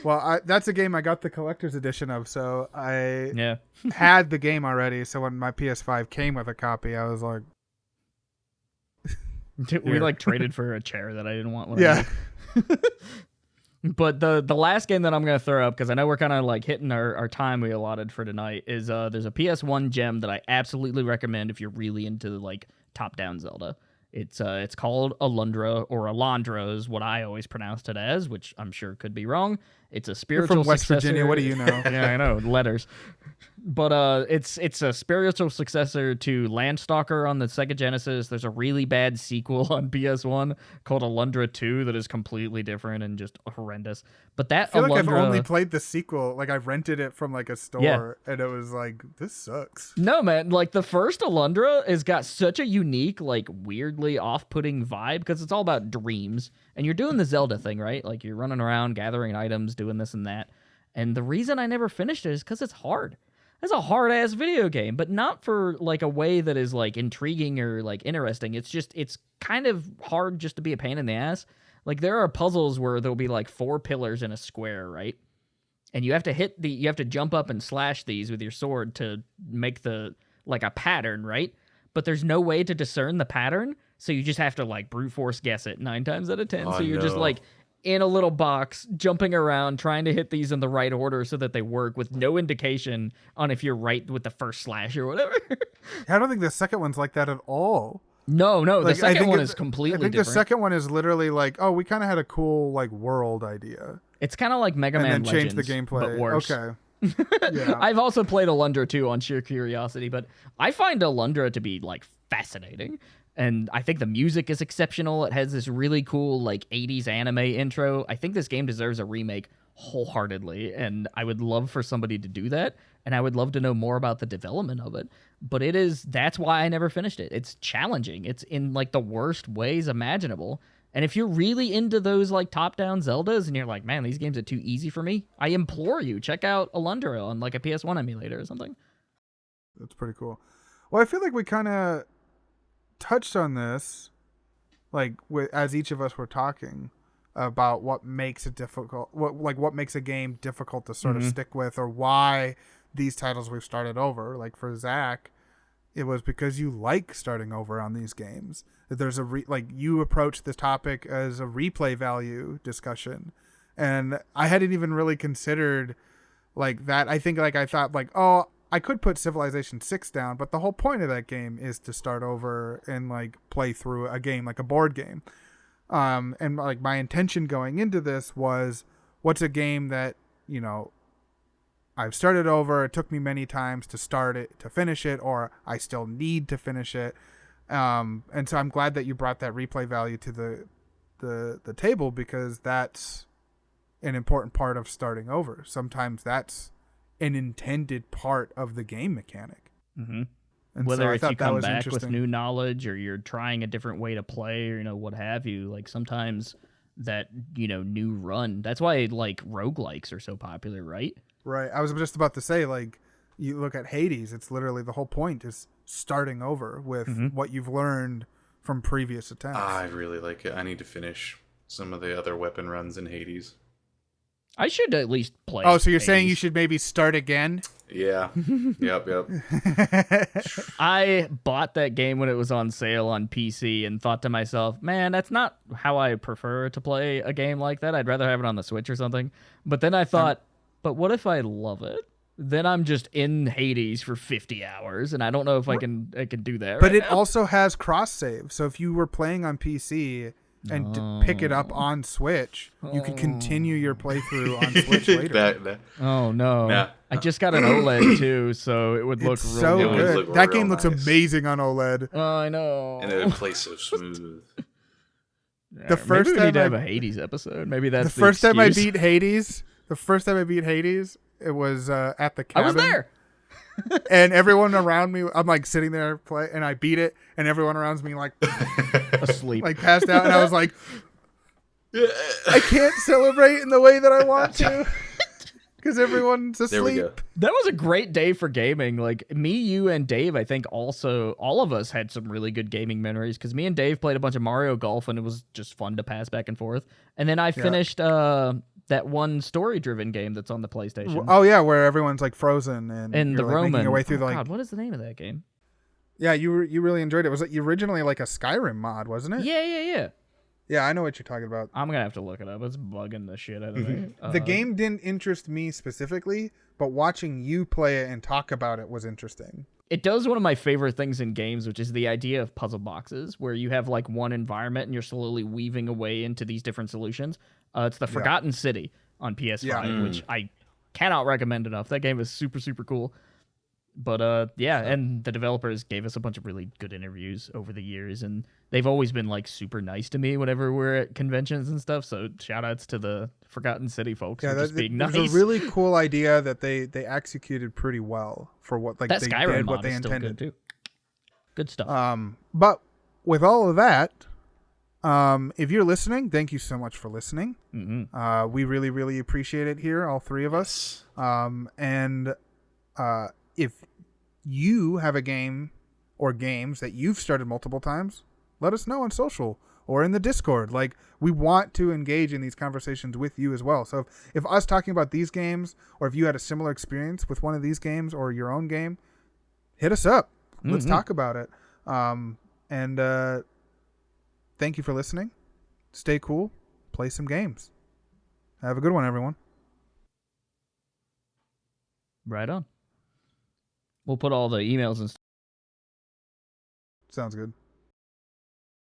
Well, that's a game I got the collector's edition of, so I had the game already, so when my PS5 came with a copy, I was like... We like traded for a chair that I didn't want. But the last game that I'm going to throw up, because I know we're kind of like hitting our time we allotted for tonight, is there's a PS1 gem that I absolutely recommend if you're really into like top-down Zelda. It's called Alundra, or Alondra is what I always pronounced it as, which I'm sure could be wrong. It's a spiritual You're from West successor. Virginia, what do you know? Yeah, I know, letters. But it's a spiritual successor to Landstalker on the Sega Genesis. There's a really bad sequel on PS1 called Alundra 2 that is completely different and just horrendous. But that I feel Alundra, like I've only played the sequel. Like, I rented it from like a store, and it was like, this sucks. No, man. Like, the first Alundra has got such a unique, like, weirdly off-putting vibe because it's all about dreams. And you're doing the Zelda thing, right? Like, you're running around, gathering items, doing this and that. And the reason I never finished it is because it's hard. It's a hard-ass video game, but not for, like, a way that is, like, intriguing or, like, interesting. It's kind of hard just to be a pain in the ass. Like, there are puzzles where there'll be, like, 4 pillars in a square, right? And you have to jump up and slash these with your sword to make like, a pattern, right? But there's no way to discern the pattern, so you just have to, like, brute force guess it 9 times out of 10. So you're just, like, in a little box, jumping around, trying to hit these in the right order so that they work with no indication on if you're right with the first slash or whatever. I don't think the second one's like that at all. No, the Like, second one is completely I think different. the second one is literally like, oh, we kind of had a cool like world idea, It's kind of like Mega Man and then change Legends, the gameplay. but worse. Okay. Yeah. I've also played Alundra too on sheer curiosity, but I find Alundra to be like fascinating. And I think the music is exceptional. It has this really cool like 80s anime intro. I think this game deserves a remake wholeheartedly, and I would love for somebody to do that, and I would love to know more about the development of it. But that's why I never finished it. It's challenging. It's in like the worst ways imaginable. And if you're really into those like top-down Zeldas and you're like, man, these games are too easy for me, I implore you, check out Alundra on like a PS1 emulator or something. That's pretty cool. Well, I feel like we kind of touched on this, like as each of us were talking about what makes it difficult, what makes a game difficult to sort of stick with, or why these titles we've started over. Like for Zach, it was because you like starting over on these games. That there's like you approach this topic as a replay value discussion, and I hadn't even really considered like that. I think like I thought like, oh, I could put Civilization 6 down, but the whole point of that game is to start over and like play through a game like a board game. And like my intention going into this was, what's a game that, you know, I've started over. It took me many times to start it, to finish it, or I still need to finish it. And so I'm glad that you brought that replay value to the table, because that's an important part of starting over. Sometimes that's an intended part of the game mechanic. Mm-hmm. And whether so if you come back with interesting. new knowledge or you're trying a different way to play, or, you know, what have you, like sometimes that, you know, new run, that's why like roguelikes are so popular, right? Right. I was just about to say, like, you look at Hades, it's literally the whole point is starting over with what you've learned from previous attempts. I really like it. I need to finish some of the other weapon runs in Hades. I should at least play. Oh, so you're saying Hades. you should maybe start again? Yeah. Yep. I bought that game when it was on sale on PC and thought to myself, man, that's not how I prefer to play a game like that. I'd rather have it on the Switch or something. But then I thought, but what if I love it? Then I'm just in Hades for 50 hours, and I don't know if I can do that. But right it now. also has cross save. So if you were playing on PC and pick it up on Switch, you could continue your playthrough on Switch later. Oh no! Nah. I just got an OLED too, so it would look It's real so It would good. look That real game looks nice. amazing on OLED. Oh, I know. And it would play so smooth. The first maybe we time need to I- have a Hades episode. Maybe that's The first time I excuse. beat Hades, it was at the I cabin. was there. And everyone around me, I'm like sitting there play, and I beat it, and everyone around me like Asleep. like passed out, and I was like, I can't celebrate in the way that I want to because everyone's asleep. There we go. That was a great day for gaming. Like me, you, and Dave, I think also all of us had some really good gaming memories, because me and Dave played a bunch of Mario Golf, and it was just fun to pass back and forth. And then I finished that one story-driven game that's on the PlayStation. Oh yeah, where everyone's like frozen and And you're, the like, Roman. making your way through the, like, God, what is the name of that game? yeah, you really enjoyed it. Was it originally like a Skyrim mod, wasn't it? Yeah. Yeah, I know what you're talking about. I'm gonna have to look it up. It's bugging the shit out of me. The game didn't interest me specifically, but watching you play it and talk about it was interesting. It does one of my favorite things in games, which is the idea of puzzle boxes, where you have like one environment and you're slowly weaving away into these different solutions. It's the Forgotten City on PS5, which I cannot recommend enough. That game is super, super cool. But and the developers gave us a bunch of really good interviews over the years, and they've always been like super nice to me whenever we're at conventions and stuff. So shout outs to the Forgotten City folks for just being nice. It was a really cool idea that they executed pretty well for what that they Skyrim did, mod what they is still intended. good too. Good stuff. But with all of that, if you're listening, thank you so much for listening. Mm-hmm. We really, really appreciate it here, all three of us. And if you have a game or games that you've started multiple times, let us know on social or in the Discord. Like, we want to engage in these conversations with you as well. So if us talking about these games, or if you had a similar experience with one of these games or your own game, hit us up. Let's talk about it. And thank you for listening. Stay cool. Play some games. Have a good one, everyone. Right on. We'll put all the emails and stuff. Sounds good.